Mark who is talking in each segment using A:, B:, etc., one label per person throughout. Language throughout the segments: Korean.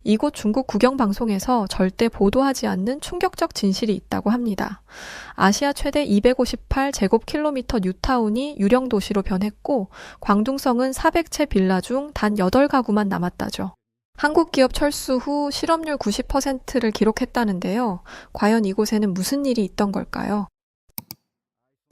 A: 이곳 중국 국영방송에서 절대 보도하지 않는 충격적 진실이 있다고 합니다. 아시아 최대 258제곱킬로미터 뉴타운이 유령 도시로 변했고 광둥성은 400채 빌라 중 단 8가구만 남았다죠. 한국 기업 철수 후 실업률 90%를 기록했다는데요. 과연 이곳에는 무슨 일이 있던 걸까요?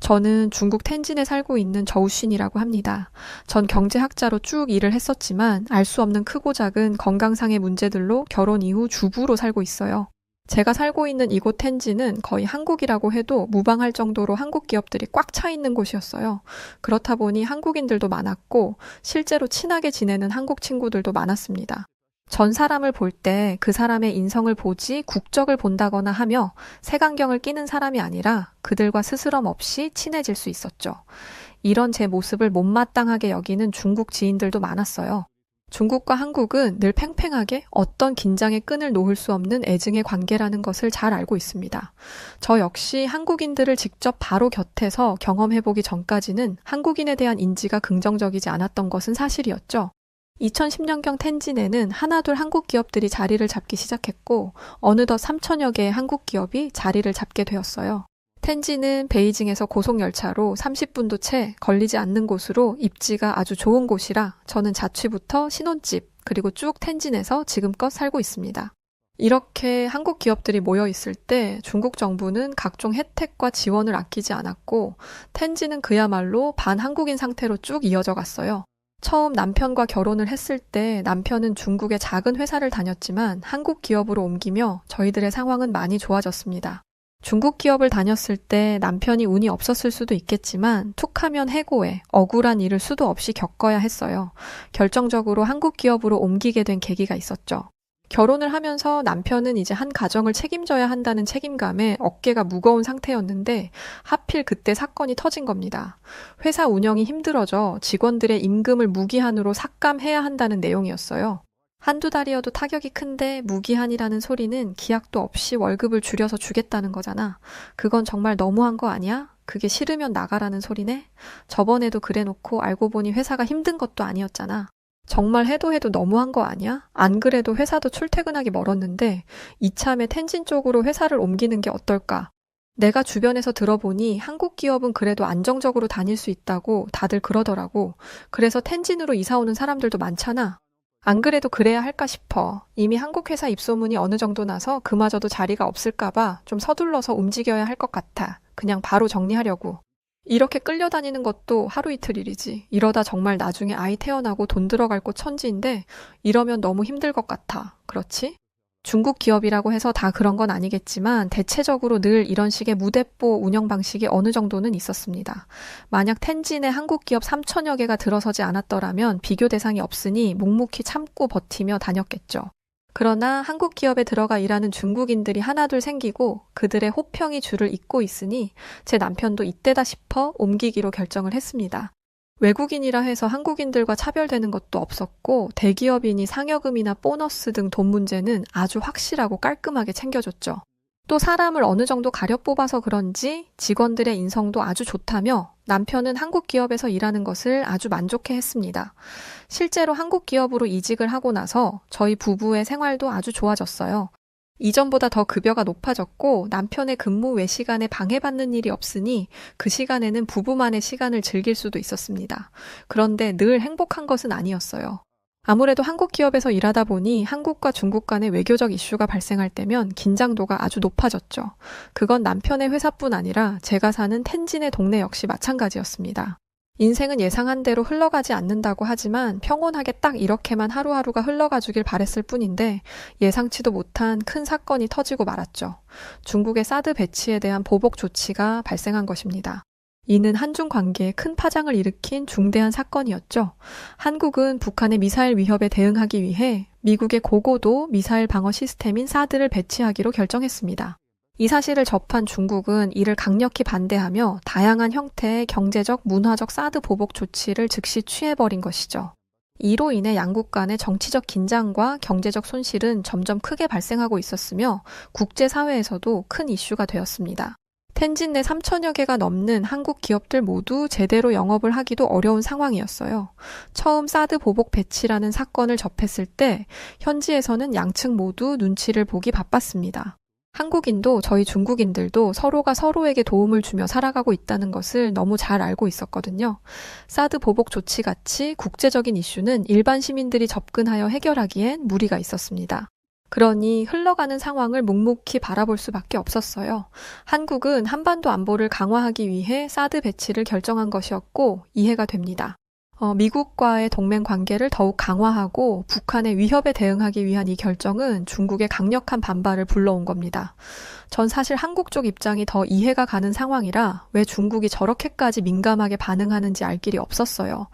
A: 저는 중국 텐진에 살고 있는 저우슌이라고 합니다. 전 경제학자로 쭉 일을 했었지만 알 수 없는 크고 작은 건강상의 문제들로 결혼 이후 주부로 살고 있어요. 제가 살고 있는 이곳 텐진은 거의 한국이라고 해도 무방할 정도로 한국 기업들이 꽉 차 있는 곳이었어요. 그렇다 보니 한국인들도 많았고 실제로 친하게 지내는 한국 친구들도 많았습니다. 전 사람을 볼 때 그 사람의 인성을 보지 국적을 본다거나 하며 색안경을 끼는 사람이 아니라 그들과 스스럼 없이 친해질 수 있었죠. 이런 제 모습을 못마땅하게 여기는 중국 지인들도 많았어요. 중국과 한국은 늘 팽팽하게 어떤 긴장의 끈을 놓을 수 없는 애증의 관계라는 것을 잘 알고 있습니다. 저 역시 한국인들을 직접 바로 곁에서 경험해보기 전까지는 한국인에 대한 인지가 긍정적이지 않았던 것은 사실이었죠. 2010년경 텐진에는 하나둘 한국 기업들이 자리를 잡기 시작했고 어느덧 3천여 개의 한국 기업이 자리를 잡게 되었어요. 텐진은 베이징에서 고속열차로 30분도 채 걸리지 않는 곳으로 입지가 아주 좋은 곳이라 저는 자취부터 신혼집 그리고 쭉 텐진에서 지금껏 살고 있습니다. 이렇게 한국 기업들이 모여 있을 때 중국 정부는 각종 혜택과 지원을 아끼지 않았고 텐진은 그야말로 반한국인 상태로 쭉 이어져 갔어요. 처음 남편과 결혼을 했을 때 남편은 중국의 작은 회사를 다녔지만 한국 기업으로 옮기며 저희들의 상황은 많이 좋아졌습니다. 중국 기업을 다녔을 때 남편이 운이 없었을 수도 있겠지만 툭하면 해고에 억울한 일을 수도 없이 겪어야 했어요. 결정적으로 한국 기업으로 옮기게 된 계기가 있었죠. 결혼을 하면서 남편은 이제 한 가정을 책임져야 한다는 책임감에 어깨가 무거운 상태였는데 하필 그때 사건이 터진 겁니다. 회사 운영이 힘들어져 직원들의 임금을 무기한으로 삭감해야 한다는 내용이었어요. 한두 달이어도 타격이 큰데 무기한이라는 소리는 기약도 없이 월급을 줄여서 주겠다는 거잖아. 그건 정말 너무한 거 아니야? 그게 싫으면 나가라는 소리네? 저번에도 그래놓고 알고 보니 회사가 힘든 것도 아니었잖아. 정말 해도 너무한 거 아니야? 안 그래도 회사도 출퇴근하기 멀었는데 이참에 텐진 쪽으로 회사를 옮기는 게 어떨까? 내가 주변에서 들어보니 한국 기업은 그래도 안정적으로 다닐 수 있다고 다들 그러더라고. 그래서 텐진으로 이사 오는 사람들도 많잖아. 안 그래도 그래야 할까 싶어. 이미 한국 회사 입소문이 어느 정도 나서 그마저도 자리가 없을까 봐 좀 서둘러서 움직여야 할 것 같아. 그냥 바로 정리하려고. 이렇게 끌려다니는 것도 하루 이틀 일이지. 이러다 정말 나중에 아이 태어나고 돈 들어갈 곳 천지인데 이러면 너무 힘들 것 같아. 그렇지? 중국 기업이라고 해서 다 그런 건 아니겠지만 대체적으로 늘 이런 식의 무대뽀 운영 방식이 어느 정도는 있었습니다. 만약 텐진에 한국 기업 3천여 개가 들어서지 않았더라면 비교 대상이 없으니 묵묵히 참고 버티며 다녔겠죠. 그러나 한국 기업에 들어가 일하는 중국인들이 하나둘 생기고 그들의 호평이 줄을 잇고 있으니 제 남편도 이때다 싶어 옮기기로 결정을 했습니다. 외국인이라 해서 한국인들과 차별되는 것도 없었고 대기업이니 상여금이나 보너스 등 돈 문제는 아주 확실하고 깔끔하게 챙겨줬죠. 또 사람을 어느 정도 가려 뽑아서 그런지 직원들의 인성도 아주 좋다며 남편은 한국 기업에서 일하는 것을 아주 만족해 했습니다. 실제로 한국 기업으로 이직을 하고 나서 저희 부부의 생활도 아주 좋아졌어요. 이전보다 더 급여가 높아졌고 남편의 근무 외 시간에 방해받는 일이 없으니 그 시간에는 부부만의 시간을 즐길 수도 있었습니다. 그런데 늘 행복한 것은 아니었어요. 아무래도 한국 기업에서 일하다 보니 한국과 중국 간의 외교적 이슈가 발생할 때면 긴장도가 아주 높아졌죠. 그건 남편의 회사뿐 아니라 제가 사는 텐진의 동네 역시 마찬가지였습니다. 인생은 예상한 대로 흘러가지 않는다고 하지만 평온하게 딱 이렇게만 하루하루가 흘러가 주길 바랬을 뿐인데 예상치도 못한 큰 사건이 터지고 말았죠. 중국의 사드 배치에 대한 보복 조치가 발생한 것입니다. 이는 한중 관계에 큰 파장을 일으킨 중대한 사건이었죠. 한국은 북한의 미사일 위협에 대응하기 위해 미국의 고고도 미사일 방어 시스템인 사드를 배치하기로 결정했습니다. 이 사실을 접한 중국은 이를 강력히 반대하며 다양한 형태의 경제적, 문화적 사드 보복 조치를 즉시 취해버린 것이죠. 이로 인해 양국 간의 정치적 긴장과 경제적 손실은 점점 크게 발생하고 있었으며 국제사회에서도 큰 이슈가 되었습니다. 텐진 내 3천여 개가 넘는 한국 기업들 모두 제대로 영업을 하기도 어려운 상황이었어요. 처음 사드 보복 배치라는 사건을 접했을 때 현지에서는 양측 모두 눈치를 보기 바빴습니다. 한국인도 저희 중국인들도 서로가 서로에게 도움을 주며 살아가고 있다는 것을 너무 잘 알고 있었거든요. 사드 보복 조치같이 국제적인 이슈는 일반 시민들이 접근하여 해결하기엔 무리가 있었습니다. 그러니 흘러가는 상황을 묵묵히 바라볼 수밖에 없었어요. 한국은 한반도 안보를 강화하기 위해 사드 배치를 결정한 것이었고 이해가 됩니다. 미국과의 동맹 관계를 더욱 강화하고 북한의 위협에 대응하기 위한 이 결정은 중국의 강력한 반발을 불러온 겁니다. 전 사실 한국 쪽 입장이 더 이해가 가는 상황이라 왜 중국이 저렇게까지 민감하게 반응하는지 알 길이 없었어요.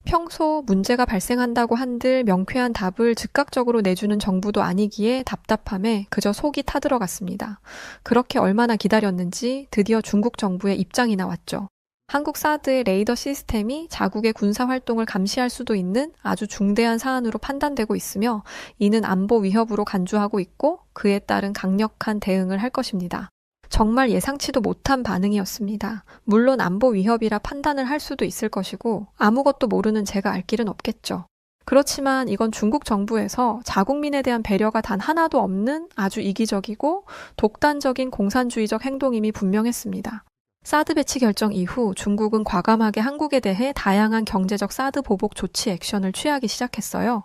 A: 평소 문제가 발생한다고 한들 명쾌한 답을 즉각적으로 내주는 정부도 아니기에 답답함에 그저 속이 타들어갔습니다. 그렇게 얼마나 기다렸는지 드디어 중국 정부의 입장이 나왔죠. 한국 사드의 레이더 시스템이 자국의 군사 활동을 감시할 수도 있는 아주 중대한 사안으로 판단되고 있으며 이는 안보 위협으로 간주하고 있고 그에 따른 강력한 대응을 할 것입니다. 정말 예상치도 못한 반응이었습니다. 물론 안보 위협이라 판단을 할 수도 있을 것이고 아무것도 모르는 제가 알 길은 없겠죠. 그렇지만 이건 중국 정부에서 자국민에 대한 배려가 단 하나도 없는 아주 이기적이고 독단적인 공산주의적 행동임이 분명했습니다. 사드 배치 결정 이후 중국은 과감하게 한국에 대해 다양한 경제적 사드 보복 조치 액션을 취하기 시작했어요.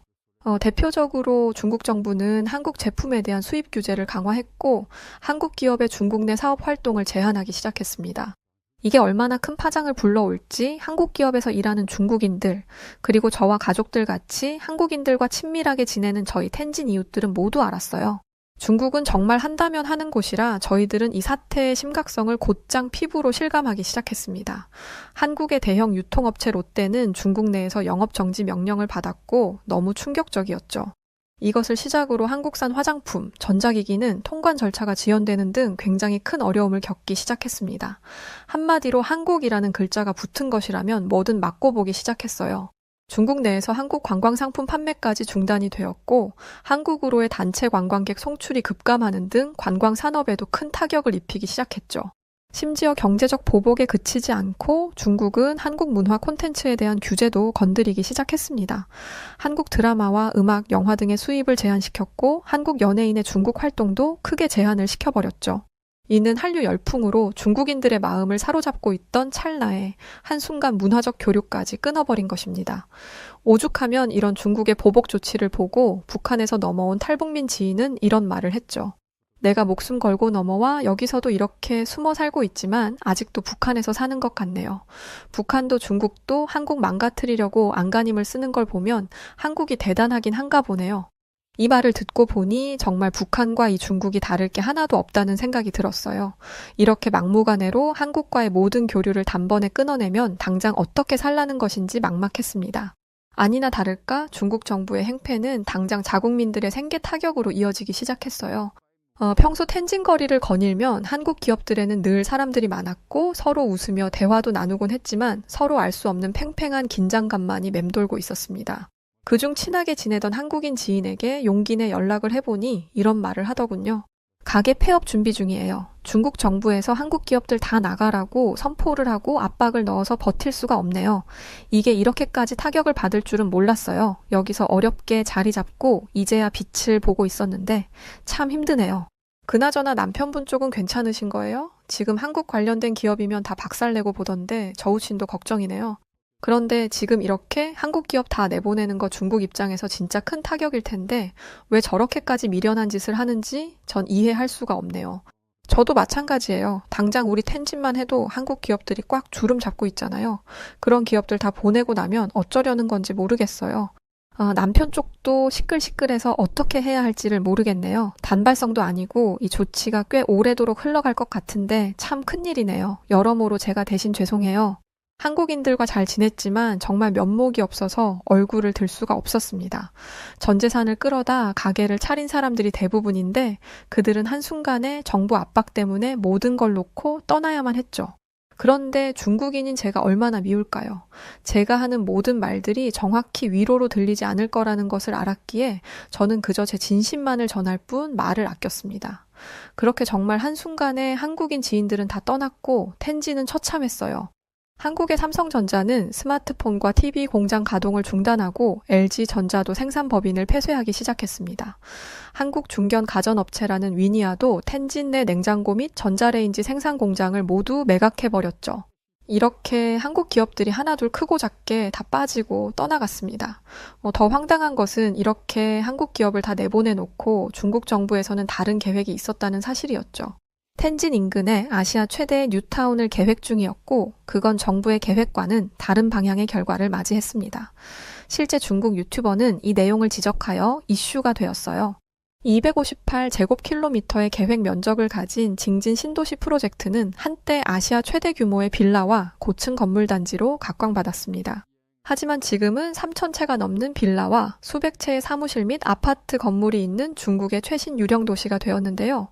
A: 대표적으로 중국 정부는 한국 제품에 대한 수입 규제를 강화했고 한국 기업의 중국 내 사업 활동을 제한하기 시작했습니다. 이게 얼마나 큰 파장을 불러올지 한국 기업에서 일하는 중국인들 그리고 저와 가족들 같이 한국인들과 친밀하게 지내는 저희 텐진 이웃들은 모두 알았어요. 중국은 정말 한다면 하는 곳이라 저희들은 이 사태의 심각성을 곧장 피부로 실감하기 시작했습니다. 한국의 대형 유통업체 롯데는 중국 내에서 영업정지 명령을 받았고 너무 충격적이었죠. 이것을 시작으로 한국산 화장품, 전자기기는 통관 절차가 지연되는 등 굉장히 큰 어려움을 겪기 시작했습니다. 한마디로 한국이라는 글자가 붙은 것이라면 뭐든 맞고 보기 시작했어요. 중국 내에서 한국 관광상품 판매까지 중단이 되었고 한국으로의 단체 관광객 송출이 급감하는 등 관광 산업에도 큰 타격을 입히기 시작했죠. 심지어 경제적 보복에 그치지 않고 중국은 한국 문화 콘텐츠에 대한 규제도 건드리기 시작했습니다. 한국 드라마와 음악, 영화 등의 수입을 제한시켰고 한국 연예인의 중국 활동도 크게 제한을 시켜버렸죠. 이는 한류 열풍으로 중국인들의 마음을 사로잡고 있던 찰나에 한순간 문화적 교류까지 끊어버린 것입니다. 오죽하면 이런 중국의 보복 조치를 보고 북한에서 넘어온 탈북민 지인은 이런 말을 했죠. 내가 목숨 걸고 넘어와 여기서도 이렇게 숨어 살고 있지만 아직도 북한에서 사는 것 같네요. 북한도 중국도 한국 망가뜨리려고 안간힘을 쓰는 걸 보면 한국이 대단하긴 한가 보네요. 이 말을 듣고 보니 정말 북한과 이 중국이 다를 게 하나도 없다는 생각이 들었어요. 이렇게 막무가내로 한국과의 모든 교류를 단번에 끊어내면 당장 어떻게 살라는 것인지 막막했습니다. 아니나 다를까 중국 정부의 행패는 당장 자국민들의 생계 타격으로 이어지기 시작했어요. 평소 텐진거리를 거닐면 한국 기업들에는 늘 사람들이 많았고 서로 웃으며 대화도 나누곤 했지만 서로 알 수 없는 팽팽한 긴장감만이 맴돌고 있었습니다. 그중 친하게 지내던 한국인 지인에게 용기 내 연락을 해보니 이런 말을 하더군요. 가게 폐업 준비 중이에요. 중국 정부에서 한국 기업들 다 나가라고 선포를 하고 압박을 넣어서 버틸 수가 없네요. 이게 이렇게까지 타격을 받을 줄은 몰랐어요. 여기서 어렵게 자리 잡고 이제야 빛을 보고 있었는데 참 힘드네요. 그나저나 남편분 쪽은 괜찮으신 거예요? 지금 한국 관련된 기업이면 다 박살내고 보던데 저우친도 걱정이네요. 그런데 지금 이렇게 한국 기업 다 내보내는 거 중국 입장에서 진짜 큰 타격일 텐데 왜 저렇게까지 미련한 짓을 하는지 전 이해할 수가 없네요. 저도 마찬가지예요. 당장 우리 텐진만 해도 한국 기업들이 꽉 주름 잡고 있잖아요. 그런 기업들 다 보내고 나면 어쩌려는 건지 모르겠어요. 남편 쪽도 시끌시끌해서 어떻게 해야 할지를 모르겠네요. 단발성도 아니고 이 조치가 꽤 오래도록 흘러갈 것 같은데 참 큰일이네요. 여러모로 제가 대신 죄송해요. 한국인들과 잘 지냈지만 정말 면목이 없어서 얼굴을 들 수가 없었습니다. 전 재산을 끌어다 가게를 차린 사람들이 대부분인데 그들은 한순간에 정부 압박 때문에 모든 걸 놓고 떠나야만 했죠. 그런데 중국인인 제가 얼마나 미울까요? 제가 하는 모든 말들이 정확히 위로로 들리지 않을 거라는 것을 알았기에 저는 그저 제 진심만을 전할 뿐 말을 아꼈습니다. 그렇게 정말 한순간에 한국인 지인들은 다 떠났고 텐진은 처참했어요. 한국의 삼성전자는 스마트폰과 TV 공장 가동을 중단하고 LG전자도 생산 법인을 폐쇄하기 시작했습니다. 한국 중견 가전업체라는 위니아도 텐진 내 냉장고 및 전자레인지 생산 공장을 모두 매각해버렸죠. 이렇게 한국 기업들이 하나둘 크고 작게 다 빠지고 떠나갔습니다. 더 황당한 것은 이렇게 한국 기업을 다 내보내놓고 중국 정부에서는 다른 계획이 있었다는 사실이었죠. 텐진 인근에 아시아 최대의 뉴타운을 계획 중이었고 그건 정부의 계획과는 다른 방향의 결과를 맞이했습니다. 실제 중국 유튜버는 이 내용을 지적하여 이슈가 되었어요. 258제곱킬로미터의 계획 면적을 가진 징진 신도시 프로젝트는 한때 아시아 최대 규모의 빌라와 고층 건물 단지로 각광받았습니다. 하지만 지금은 3,000채가 넘는 빌라와 수백 채의 사무실 및 아파트 건물이 있는 중국의 최신 유령 도시가 되었는데요.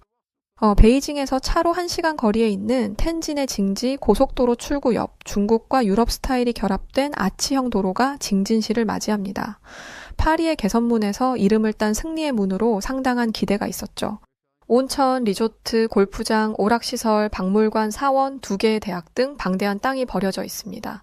A: 베이징에서 차로 1시간 거리에 있는 텐진의 징지 고속도로 출구 옆 중국과 유럽 스타일이 결합된 아치형 도로가 징진시를 맞이합니다. 파리의 개선문에서 이름을 딴 승리의 문으로 상당한 기대가 있었죠. 온천, 리조트, 골프장, 오락시설, 박물관, 사원, 2개의 대학 등 방대한 땅이 버려져 있습니다.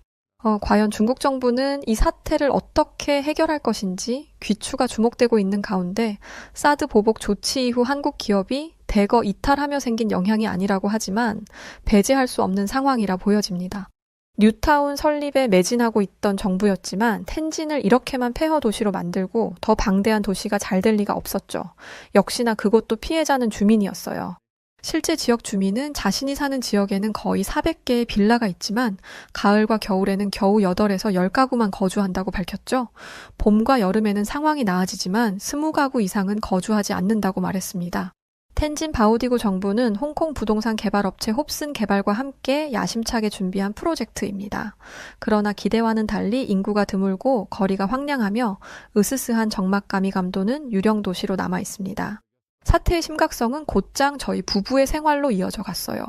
A: 과연 중국 정부는 이 사태를 어떻게 해결할 것인지 귀추가 주목되고 있는 가운데 사드 보복 조치 이후 한국 기업이 대거 이탈하며 생긴 영향이 아니라고 하지만 배제할 수 없는 상황이라 보여집니다. 뉴타운 설립에 매진하고 있던 정부였지만 텐진을 이렇게만 폐허 도시로 만들고 더 방대한 도시가 잘 될 리가 없었죠. 역시나 그것도 피해자는 주민이었어요. 실제 지역 주민은 자신이 사는 지역에는 거의 400개의 빌라가 있지만 가을과 겨울에는 겨우 8에서 10가구만 거주한다고 밝혔죠. 봄과 여름에는 상황이 나아지지만 20가구 이상은 거주하지 않는다고 말했습니다. 텐진 바오디구 정부는 홍콩 부동산 개발업체 홉슨 개발과 함께 야심차게 준비한 프로젝트입니다. 그러나 기대와는 달리 인구가 드물고 거리가 황량하며 으스스한 적막감이 감도는 유령 도시로 남아 있습니다. 사태의 심각성은 곧장 저희 부부의 생활로 이어져 갔어요.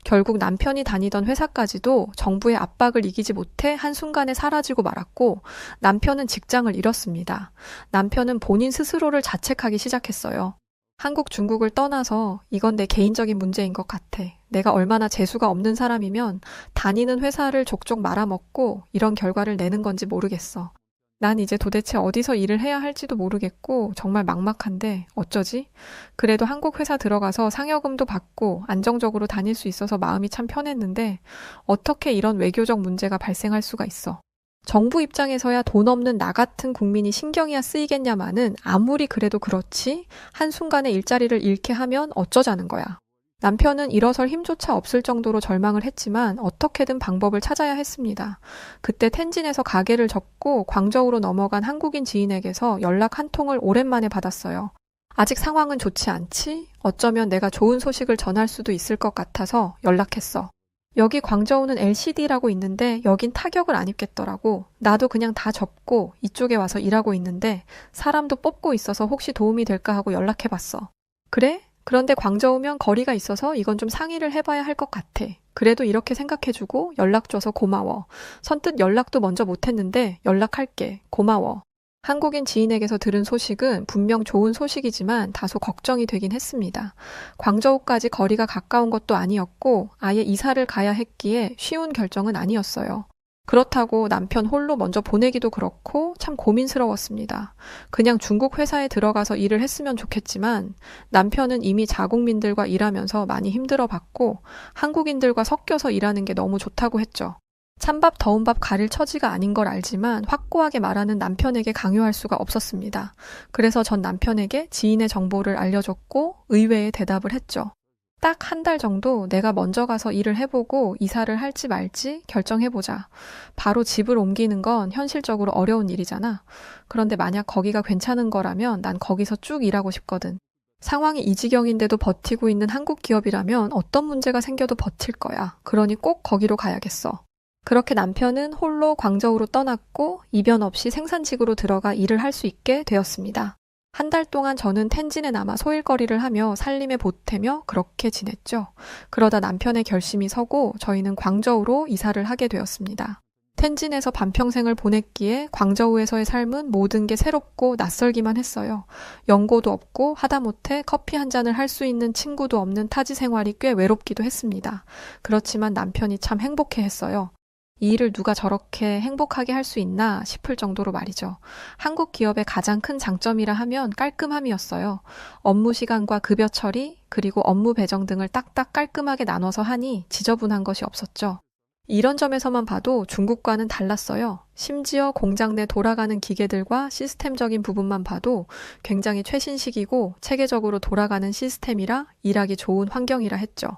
A: 결국 남편이 다니던 회사까지도 정부의 압박을 이기지 못해 한순간에 사라지고 말았고 남편은 직장을 잃었습니다. 남편은 본인 스스로를 자책하기 시작했어요. 한국, 중국을 떠나서 이건 내 개인적인 문제인 것 같아. 내가 얼마나 재수가 없는 사람이면 다니는 회사를 족족 말아먹고 이런 결과를 내는 건지 모르겠어. 난 이제 도대체 어디서 일을 해야 할지도 모르겠고 정말 막막한데 어쩌지? 그래도 한국 회사 들어가서 상여금도 받고 안정적으로 다닐 수 있어서 마음이 참 편했는데 어떻게 이런 외교적 문제가 발생할 수가 있어? 정부 입장에서야 돈 없는 나 같은 국민이 신경이야 쓰이겠냐마는 아무리 그래도 그렇지 한순간에 일자리를 잃게 하면 어쩌자는 거야. 남편은 일어설 힘조차 없을 정도로 절망을 했지만 어떻게든 방법을 찾아야 했습니다. 그때 텐진에서 가게를 접고 광저우로 넘어간 한국인 지인에게서 연락 한 통을 오랜만에 받았어요. 아직 상황은 좋지 않지? 어쩌면 내가 좋은 소식을 전할 수도 있을 것 같아서 연락했어. 여기 광저우는 LCD라고 있는데 여긴 타격을 안 입겠더라고. 나도 그냥 다 접고 이쪽에 와서 일하고 있는데 사람도 뽑고 있어서 혹시 도움이 될까 하고 연락해봤어. 그래? 그런데 광저우면 거리가 있어서 이건 좀 상의를 해봐야 할 것 같아. 그래도 이렇게 생각해주고 연락 줘서 고마워. 선뜻 연락도 먼저 못했는데 연락할게. 고마워. 한국인 지인에게서 들은 소식은 분명 좋은 소식이지만 다소 걱정이 되긴 했습니다. 광저우까지 거리가 가까운 것도 아니었고 아예 이사를 가야 했기에 쉬운 결정은 아니었어요. 그렇다고 남편 홀로 먼저 보내기도 그렇고 참 고민스러웠습니다. 그냥 중국 회사에 들어가서 일을 했으면 좋겠지만 남편은 이미 자국민들과 일하면서 많이 힘들어봤고 한국인들과 섞여서 일하는 게 너무 좋다고 했죠. 찬밥 더운 밥 가릴 처지가 아닌 걸 알지만 확고하게 말하는 남편에게 강요할 수가 없었습니다. 그래서 전 남편에게 지인의 정보를 알려줬고 의외의 대답을 했죠. 딱 1달 정도 내가 먼저 가서 일을 해보고 이사를 할지 말지 결정해보자. 바로 집을 옮기는 건 현실적으로 어려운 일이잖아. 그런데 만약 거기가 괜찮은 거라면 난 거기서 쭉 일하고 싶거든. 상황이 이 지경인데도 버티고 있는 한국 기업이라면 어떤 문제가 생겨도 버틸 거야. 그러니 꼭 거기로 가야겠어. 그렇게 남편은 홀로 광저우로 떠났고 이변 없이 생산직으로 들어가 일을 할 수 있게 되었습니다. 1달 동안 저는 텐진에 남아 소일거리를 하며 살림에 보태며 그렇게 지냈죠. 그러다 남편의 결심이 서고 저희는 광저우로 이사를 하게 되었습니다. 텐진에서 반평생을 보냈기에 광저우에서의 삶은 모든 게 새롭고 낯설기만 했어요. 연고도 없고 하다못해 커피 한 잔을 할 수 있는 친구도 없는 타지 생활이 꽤 외롭기도 했습니다. 그렇지만 남편이 참 행복해했어요. 이 일을 누가 저렇게 행복하게 할 수 있나 싶을 정도로 말이죠. 한국 기업의 가장 큰 장점이라 하면 깔끔함이었어요. 업무 시간과 급여 처리, 그리고 업무 배정 등을 딱딱 깔끔하게 나눠서 하니 지저분한 것이 없었죠. 이런 점에서만 봐도 중국과는 달랐어요. 심지어 공장 내 돌아가는 기계들과 시스템적인 부분만 봐도 굉장히 최신식이고 체계적으로 돌아가는 시스템이라 일하기 좋은 환경이라 했죠.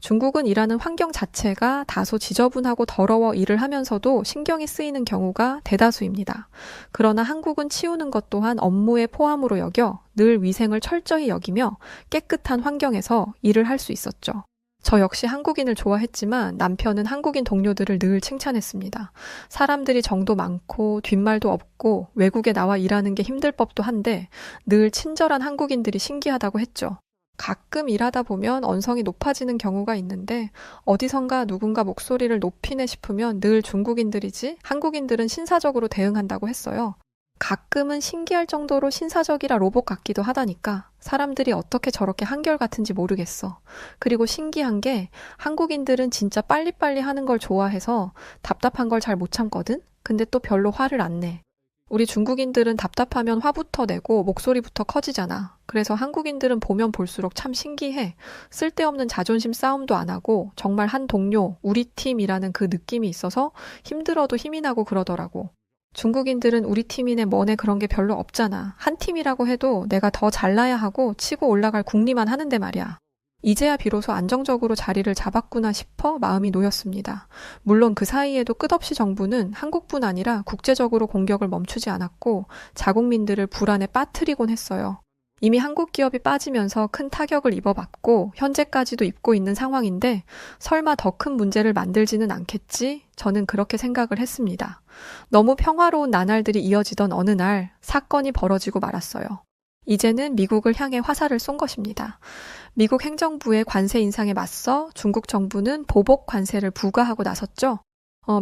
A: 중국은 일하는 환경 자체가 다소 지저분하고 더러워 일을 하면서도 신경이 쓰이는 경우가 대다수입니다. 그러나 한국은 치우는 것 또한 업무의 포함으로 여겨 늘 위생을 철저히 여기며 깨끗한 환경에서 일을 할 수 있었죠. 저 역시 한국인을 좋아했지만 남편은 한국인 동료들을 늘 칭찬했습니다. 사람들이 정도 많고 뒷말도 없고 외국에 나와 일하는 게 힘들 법도 한데 늘 친절한 한국인들이 신기하다고 했죠. 가끔 일하다 보면 언성이 높아지는 경우가 있는데 어디선가 누군가 목소리를 높이네 싶으면 늘 중국인들이지 한국인들은 신사적으로 대응한다고 했어요. 가끔은 신기할 정도로 신사적이라 로봇 같기도 하다니까 사람들이 어떻게 저렇게 한결같은지 모르겠어. 그리고 신기한 게 한국인들은 진짜 빨리빨리 하는 걸 좋아해서 답답한 걸 잘 못 참거든? 근데 또 별로 화를 안 내. 우리 중국인들은 답답하면 화부터 내고 목소리부터 커지잖아. 그래서 한국인들은 보면 볼수록 참 신기해. 쓸데없는 자존심 싸움도 안 하고 정말 한 동료, 우리 팀이라는 그 느낌이 있어서 힘들어도 힘이 나고 그러더라고. 중국인들은 우리 팀이네 뭐네 그런 게 별로 없잖아. 한 팀이라고 해도 내가 더 잘나야 하고 치고 올라갈 궁리만 하는데 말이야. 이제야 비로소 안정적으로 자리를 잡았구나 싶어 마음이 놓였습니다. 물론 그 사이에도 끝없이 정부는 한국뿐 아니라 국제적으로 공격을 멈추지 않았고 자국민들을 불안에 빠뜨리곤 했어요. 이미 한국 기업이 빠지면서 큰 타격을 입어봤고 현재까지도 입고 있는 상황인데 설마 더 큰 문제를 만들지는 않겠지? 저는 그렇게 생각을 했습니다. 너무 평화로운 나날들이 이어지던 어느 날 사건이 벌어지고 말았어요. 이제는 미국을 향해 화살을 쏜 것입니다. 미국 행정부의 관세 인상에 맞서 중국 정부는 보복 관세를 부과하고 나섰죠.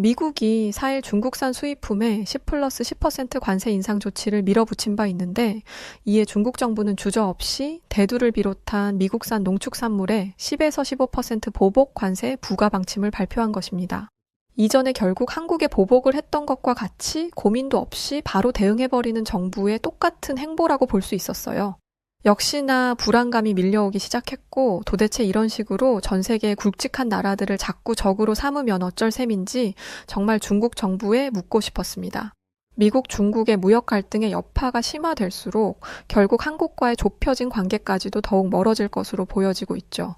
A: 미국이 4일 중국산 수입품에 10+10% 관세 인상 조치를 밀어붙인 바 있는데 이에 중국 정부는 주저없이 대두를 비롯한 미국산 농축산물에 10에서 15% 보복 관세 부과 방침을 발표한 것입니다. 이전에 결국 한국에 보복을 했던 것과 같이 고민도 없이 바로 대응해버리는 정부의 똑같은 행보라고 볼 수 있었어요. 역시나 불안감이 밀려오기 시작했고 도대체 이런 식으로 전 세계의 굵직한 나라들을 자꾸 적으로 삼으면 어쩔 셈인지 정말 중국 정부에 묻고 싶었습니다. 미국, 중국의 무역 갈등의 여파가 심화될수록 결국 한국과의 좁혀진 관계까지도 더욱 멀어질 것으로 보여지고 있죠.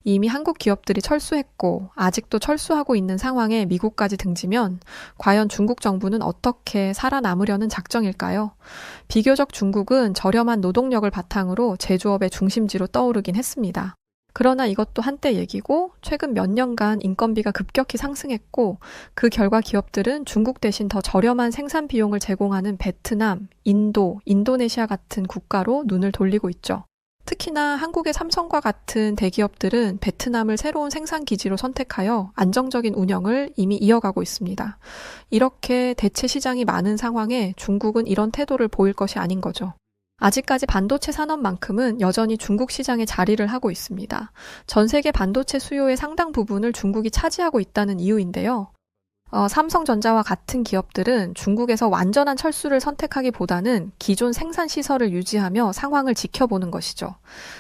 A: 이미 한국 기업들이 철수했고 아직도 철수하고 있는 상황에 미국까지 등지면 과연 중국 정부는 어떻게 살아남으려는 작정일까요? 비교적 중국은 저렴한 노동력을 바탕으로 제조업의 중심지로 떠오르긴 했습니다. 그러나 이것도 한때 얘기고 최근 몇 년간 인건비가 급격히 상승했고 그 결과 기업들은 중국 대신 더 저렴한 생산 비용을 제공하는 베트남, 인도, 인도네시아 같은 국가로 눈을 돌리고 있죠. 특히나 한국의 삼성과 같은 대기업들은 베트남을 새로운 생산 기지로 선택하여 안정적인 운영을 이미 이어가고 있습니다. 이렇게 대체 시장이 많은 상황에 중국은 이런 태도를 보일 것이 아닌 거죠. 아직까지 반도체 산업만큼은 여전히 중국 시장에 자리를 하고 있습니다. 전 세계 반도체 수요의 상당 부분을 중국이 차지하고 있다는 이유인데요. 삼성전자와 같은 기업들은 중국에서 완전한 철수를 선택하기보다는 기존 생산 시설을 유지하며 상황을 지켜보는 것이죠.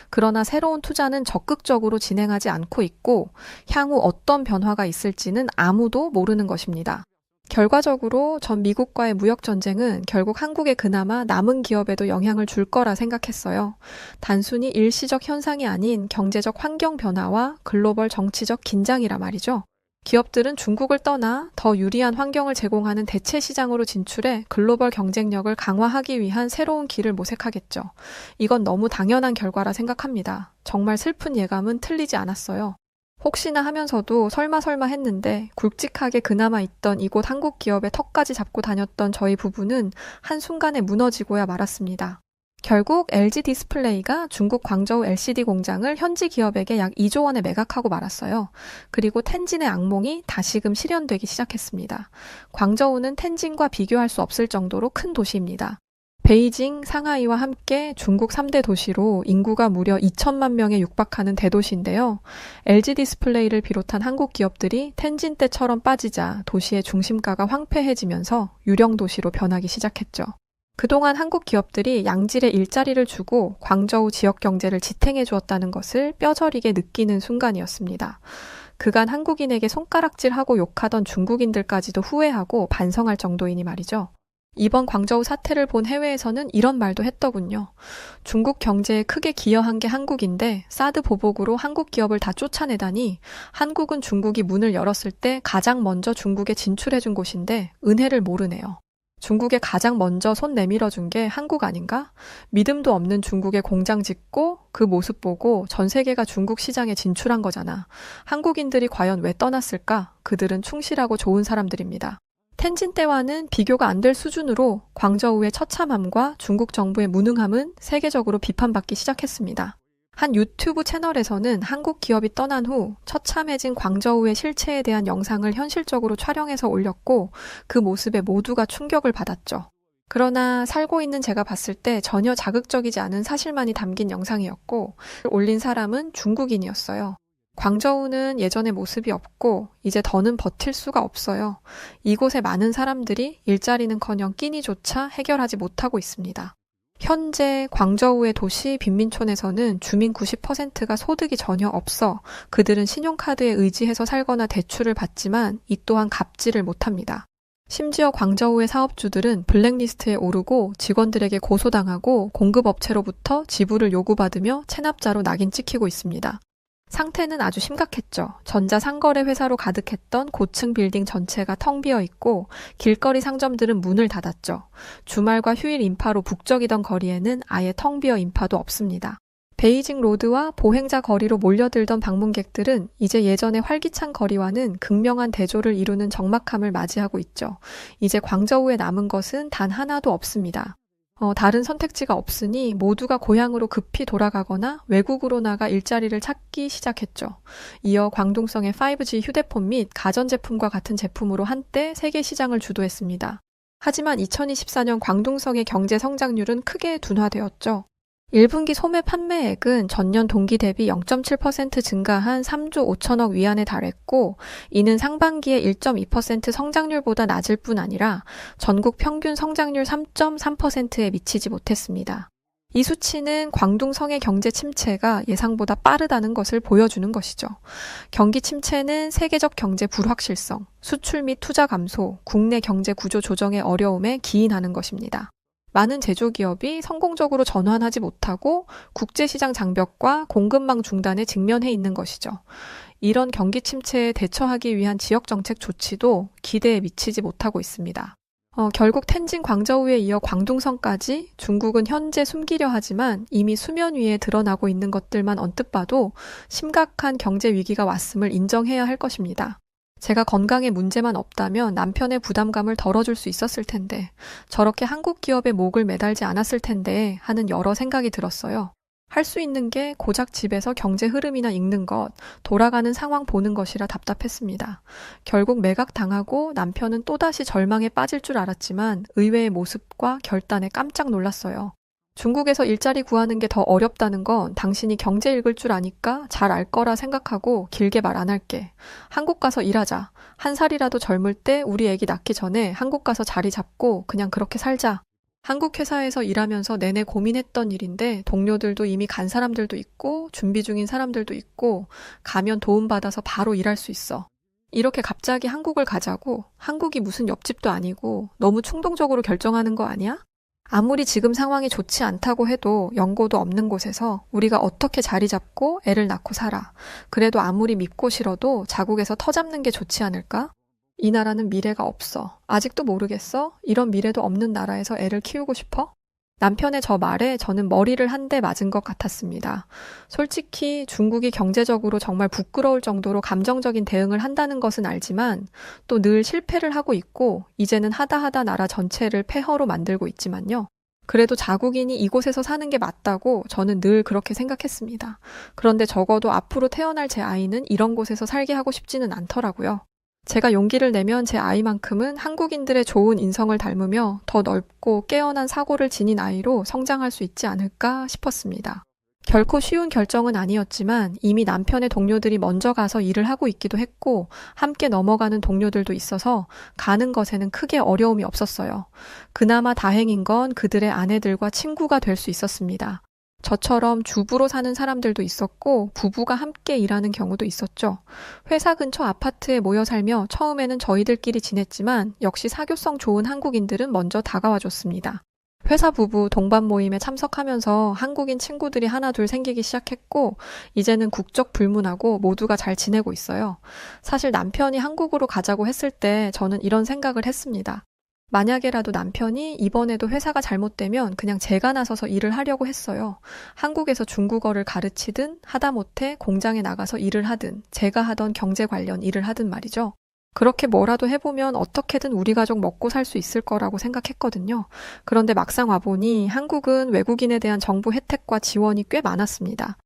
A: 그러나 새로운 투자는 적극적으로 진행하지 않고 있고 향후 어떤 변화가 있을지는 아무도 모르는 것입니다. 결과적으로 전 미국과의 무역 전쟁은 결국 한국에 그나마 남은 기업에도 영향을 줄 거라 생각했어요. 단순히 일시적 현상이 아닌 경제적 환경 변화와 글로벌 정치적 긴장이라 말이죠. 기업들은 중국을 떠나 더 유리한 환경을 제공하는 대체 시장으로 진출해 글로벌 경쟁력을 강화하기 위한 새로운 길을 모색하겠죠. 이건 너무 당연한 결과라 생각합니다. 정말 슬픈 예감은 틀리지 않았어요. 혹시나 하면서도 설마 했는데 굵직하게 그나마 있던 이곳 한국 기업의 턱까지 잡고 다녔던 저희 부부는 한순간에 무너지고야 말았습니다. 결국 LG 디스플레이가 중국 광저우 LCD 공장을 현지 기업에게 약 2조 원에 매각하고 말았어요. 그리고 텐진의 악몽이 다시금 실현되기 시작했습니다. 광저우는 텐진과 비교할 수 없을 정도로 큰 도시입니다. 베이징, 상하이와 함께 중국 3대 도시로 인구가 무려 2천만 명에 육박하는 대도시인데요. LG 디스플레이를 비롯한 한국 기업들이 텐진 때처럼 빠지자 도시의 중심가가 황폐해지면서 유령 도시로 변하기 시작했죠. 그동안 한국 기업들이 양질의 일자리를 주고 광저우 지역 경제를 지탱해 주었다는 것을 뼈저리게 느끼는 순간이었습니다. 그간 한국인에게 손가락질하고 욕하던 중국인들까지도 후회하고 반성할 정도이니 말이죠. 이번 광저우 사태를 본 해외에서는 이런 말도 했더군요. 중국 경제에 크게 기여한 게 한국인데 사드 보복으로 한국 기업을 다 쫓아내다니 한국은 중국이 문을 열었을 때 가장 먼저 중국에 진출해준 곳인데 은혜를 모르네요. 중국에 가장 먼저 손 내밀어 준 게 한국 아닌가? 믿음도 없는 중국에 공장 짓고 그 모습 보고 전 세계가 중국 시장에 진출한 거잖아. 한국인들이 과연 왜 떠났을까? 그들은 충실하고 좋은 사람들입니다. 텐진 때와는 비교가 안 될 수준으로 광저우의 처참함과 중국 정부의 무능함은 세계적으로 비판받기 시작했습니다. 한 유튜브 채널에서는 한국 기업이 떠난 후 처참해진 광저우의 실체에 대한 영상을 현실적으로 촬영해서 올렸고 그 모습에 모두가 충격을 받았죠. 그러나 살고 있는 제가 봤을 때 전혀 자극적이지 않은 사실만이 담긴 영상이었고 올린 사람은 중국인이었어요. 광저우는 예전의 모습이 없고 이제 더는 버틸 수가 없어요. 이곳에 많은 사람들이 일자리는커녕 끼니조차 해결하지 못하고 있습니다. 현재 광저우의 도시 빈민촌에서는 주민 90%가 소득이 전혀 없어 그들은 신용카드에 의지해서 살거나 대출을 받지만 이 또한 갚지를 못합니다. 심지어 광저우의 사업주들은 블랙리스트에 오르고 직원들에게 고소당하고 공급업체로부터 지불을 요구받으며 체납자로 낙인 찍히고 있습니다. 상태는 아주 심각했죠. 전자상거래 회사로 가득했던 고층 빌딩 전체가 텅 비어 있고 길거리 상점들은 문을 닫았죠. 주말과 휴일 인파로 북적이던 거리에는 아예 텅 비어 인파도 없습니다. 베이징 로드와 보행자 거리로 몰려들던 방문객들은 이제 예전의 활기찬 거리와는 극명한 대조를 이루는 적막함을 맞이하고 있죠. 이제 광저우에 남은 것은 단 하나도 없습니다. 다른 선택지가 없으니 모두가 고향으로 급히 돌아가거나 외국으로 나가 일자리를 찾기 시작했죠. 이어 광둥성의 5G 휴대폰 및 가전제품과 같은 제품으로 한때 세계 시장을 주도했습니다. 하지만 2024년 광둥성의 경제 성장률은 크게 둔화되었죠. 1분기 소매 판매액은 전년 동기 대비 0.7% 증가한 3조 5천억 위안에 달했고 이는 상반기에 1.2% 성장률보다 낮을 뿐 아니라 전국 평균 성장률 3.3%에 미치지 못했습니다. 이 수치는 광둥성의 경제 침체가 예상보다 빠르다는 것을 보여주는 것이죠. 경기 침체는 세계적 경제 불확실성, 수출 및 투자 감소, 국내 경제 구조 조정의 어려움에 기인하는 것입니다. 많은 제조기업이 성공적으로 전환하지 못하고 국제시장 장벽과 공급망 중단에 직면해 있는 것이죠. 이런 경기 침체에 대처하기 위한 지역정책 조치도 기대에 미치지 못하고 있습니다. 결국 텐진 광저우에 이어 광둥성까지 중국은 현재 숨기려 하지만 이미 수면 위에 드러나고 있는 것들만 언뜻 봐도 심각한 경제 위기가 왔음을 인정해야 할 것입니다. 제가 건강에 문제만 없다면 남편의 부담감을 덜어줄 수 있었을 텐데 저렇게 한국 기업에 목을 매달지 않았을 텐데 하는 여러 생각이 들었어요. 할 수 있는 게 고작 집에서 경제 흐름이나 읽는 것, 돌아가는 상황 보는 것이라 답답했습니다. 결국 매각당하고 남편은 또다시 절망에 빠질 줄 알았지만 의외의 모습과 결단에 깜짝 놀랐어요. 중국에서 일자리 구하는 게 더 어렵다는 건 당신이 경제 읽을 줄 아니까 잘 알 거라 생각하고 길게 말 안 할게. 한국 가서 일하자. 한 살이라도 젊을 때 우리 애기 낳기 전에 한국 가서 자리 잡고 그냥 그렇게 살자. 한국 회사에서 일하면서 내내 고민했던 일인데 동료들도 이미 간 사람들도 있고 준비 중인 사람들도 있고 가면 도움받아서 바로 일할 수 있어. 이렇게 갑자기 한국을 가자고? 한국이 무슨 옆집도 아니고 너무 충동적으로 결정하는 거 아니야? 아무리 지금 상황이 좋지 않다고 해도 연고도 없는 곳에서 우리가 어떻게 자리 잡고 애를 낳고 살아. 그래도 아무리 밉고 싫어도 자국에서 터 잡는 게 좋지 않을까? 이 나라는 미래가 없어. 아직도 모르겠어? 이런 미래도 없는 나라에서 애를 키우고 싶어? 남편의 저 말에 저는 머리를 한 대 맞은 것 같았습니다. 솔직히 중국이 경제적으로 정말 부끄러울 정도로 감정적인 대응을 한다는 것은 알지만 또 늘 실패를 하고 있고 이제는 하다 나라 전체를 폐허로 만들고 있지만요. 그래도 자국인이 이곳에서 사는 게 맞다고 저는 늘 그렇게 생각했습니다. 그런데 적어도 앞으로 태어날 제 아이는 이런 곳에서 살게 하고 싶지는 않더라고요. 제가 용기를 내면 제 아이만큼은 한국인들의 좋은 인성을 닮으며 더 넓고 깨어난 사고를 지닌 아이로 성장할 수 있지 않을까 싶었습니다. 결코 쉬운 결정은 아니었지만 이미 남편의 동료들이 먼저 가서 일을 하고 있기도 했고 함께 넘어가는 동료들도 있어서 가는 것에는 크게 어려움이 없었어요. 그나마 다행인 건 그들의 아내들과 친구가 될 수 있었습니다. 저처럼 주부로 사는 사람들도 있었고 부부가 함께 일하는 경우도 있었죠. 회사 근처 아파트에 모여 살며 처음에는 저희들끼리 지냈지만 역시 사교성 좋은 한국인들은 먼저 다가와 줬습니다. 회사 부부 동반 모임에 참석하면서 한국인 친구들이 하나둘 생기기 시작했고 이제는 국적 불문하고 모두가 잘 지내고 있어요. 사실 남편이 한국으로 가자고 했을 때 저는 이런 생각을 했습니다. 만약에라도 남편이 이번에도 회사가 잘못되면 그냥 제가 나서서 일을 하려고 했어요. 한국에서 중국어를 가르치든 하다못해 공장에 나가서 일을 하든 제가 하던 경제 관련 일을 하든 말이죠. 그렇게 뭐라도 해보면 어떻게든 우리 가족 먹고 살 수 있을 거라고 생각했거든요. 그런데 막상 와보니 한국은 외국인에 대한 정부 혜택과 지원이 꽤 많았습니다.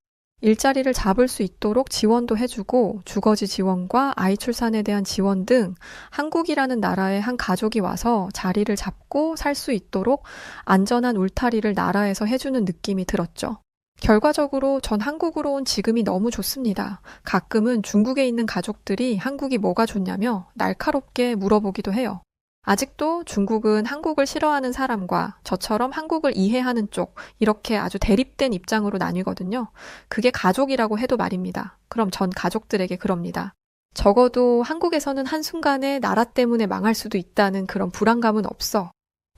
A: 일자리를 잡을 수 있도록 지원도 해주고 주거지 지원과 아이 출산에 대한 지원 등 한국이라는 나라에 한 가족이 와서 자리를 잡고 살 수 있도록 안전한 울타리를 나라에서 해주는 느낌이 들었죠. 결과적으로 전 한국으로 온 지금이 너무 좋습니다. 가끔은 중국에 있는 가족들이 한국이 뭐가 좋냐며 날카롭게 물어보기도 해요. 아직도 중국은 한국을 싫어하는 사람과 저처럼 한국을 이해하는 쪽 이렇게 아주 대립된 입장으로 나뉘거든요. 그게 가족이라고 해도 말입니다. 그럼 전 가족들에게 그럽니다. 적어도 한국에서는 한순간에 나라 때문에 망할 수도 있다는 그런 불안감은 없어.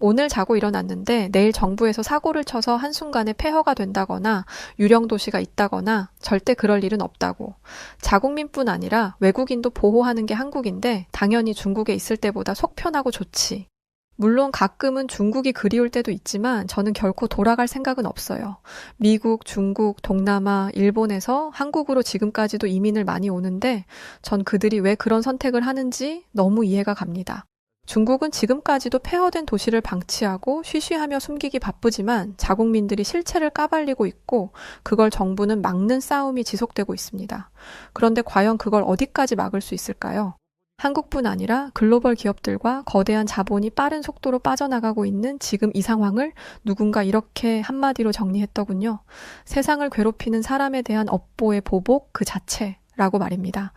A: 오늘 자고 일어났는데 내일 정부에서 사고를 쳐서 한순간에 폐허가 된다거나 유령 도시가 있다거나 절대 그럴 일은 없다고. 자국민뿐 아니라 외국인도 보호하는 게 한국인데 당연히 중국에 있을 때보다 속 편하고 좋지. 물론 가끔은 중국이 그리울 때도 있지만 저는 결코 돌아갈 생각은 없어요. 미국, 중국, 동남아, 일본에서 한국으로 지금까지도 이민을 많이 오는데 전 그들이 왜 그런 선택을 하는지 너무 이해가 갑니다. 중국은 지금까지도 폐허된 도시를 방치하고 쉬쉬하며 숨기기 바쁘지만 자국민들이 실체를 까발리고 있고 그걸 정부는 막는 싸움이 지속되고 있습니다. 그런데 과연 그걸 어디까지 막을 수 있을까요? 한국뿐 아니라 글로벌 기업들과 거대한 자본이 빠른 속도로 빠져나가고 있는 지금 이 상황을 누군가 이렇게 한마디로 정리했더군요. 세상을 괴롭히는 사람에 대한 업보의 보복 그 자체라고 말입니다.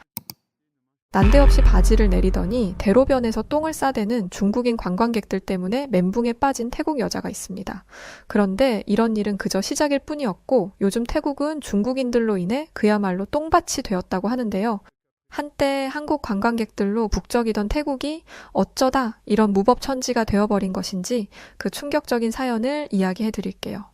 A: 난데없이 바지를 내리더니 대로변에서 똥을 싸대는 중국인 관광객들 때문에 멘붕에 빠진 태국 여자가 있습니다. 그런데 이런 일은 그저 시작일 뿐이었고 요즘 태국은 중국인들로 인해 그야말로 똥밭이 되었다고 하는데요. 한때 한국 관광객들로 북적이던 태국이 어쩌다 이런 무법천지가 되어버린 것인지 그 충격적인 사연을 이야기해 드릴게요.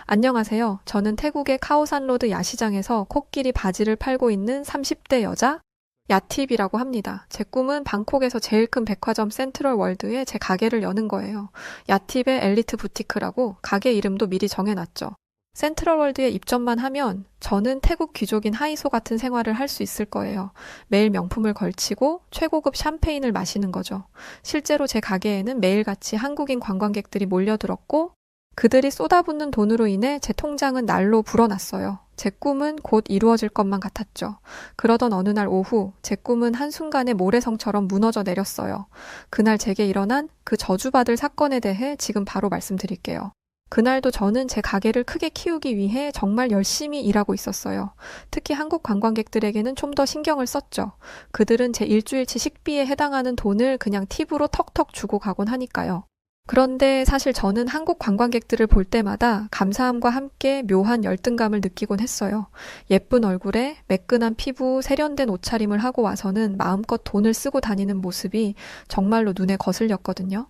A: 안녕하세요. 저는 태국의 카오산로드 야시장에서 코끼리 바지를 팔고 있는 30대 여자 야팁이라고 합니다. 제 꿈은 방콕에서 제일 큰 백화점 센트럴 월드에 제 가게를 여는 거예요. 야팁의 엘리트 부티크라고 가게 이름도 미리 정해놨죠. 센트럴 월드에 입점만 하면 저는 태국 귀족인 하이소 같은 생활을 할 수 있을 거예요. 매일 명품을 걸치고 최고급 샴페인을 마시는 거죠. 실제로 제 가게에는 매일같이 한국인 관광객들이 몰려들었고 그들이 쏟아붓는 돈으로 인해 제 통장은 날로 불어났어요. 제 꿈은 곧 이루어질 것만 같았죠. 그러던 어느 날 오후 제 꿈은 한순간에 모래성처럼 무너져 내렸어요. 그날 제게 일어난 그 저주받을 사건에 대해 지금 바로 말씀드릴게요. 그날도 저는 제 가게를 크게 키우기 위해 정말 열심히 일하고 있었어요. 특히 한국 관광객들에게는 좀 더 신경을 썼죠. 그들은 제 일주일치 식비에 해당하는 돈을 그냥 팁으로 턱턱 주고 가곤 하니까요. 그런데 사실 저는 한국 관광객들을 볼 때마다 감사함과 함께 묘한 열등감을 느끼곤 했어요. 예쁜 얼굴에 매끈한 피부, 세련된 옷차림을 하고 와서는 마음껏 돈을 쓰고 다니는 모습이 정말로 눈에 거슬렸거든요.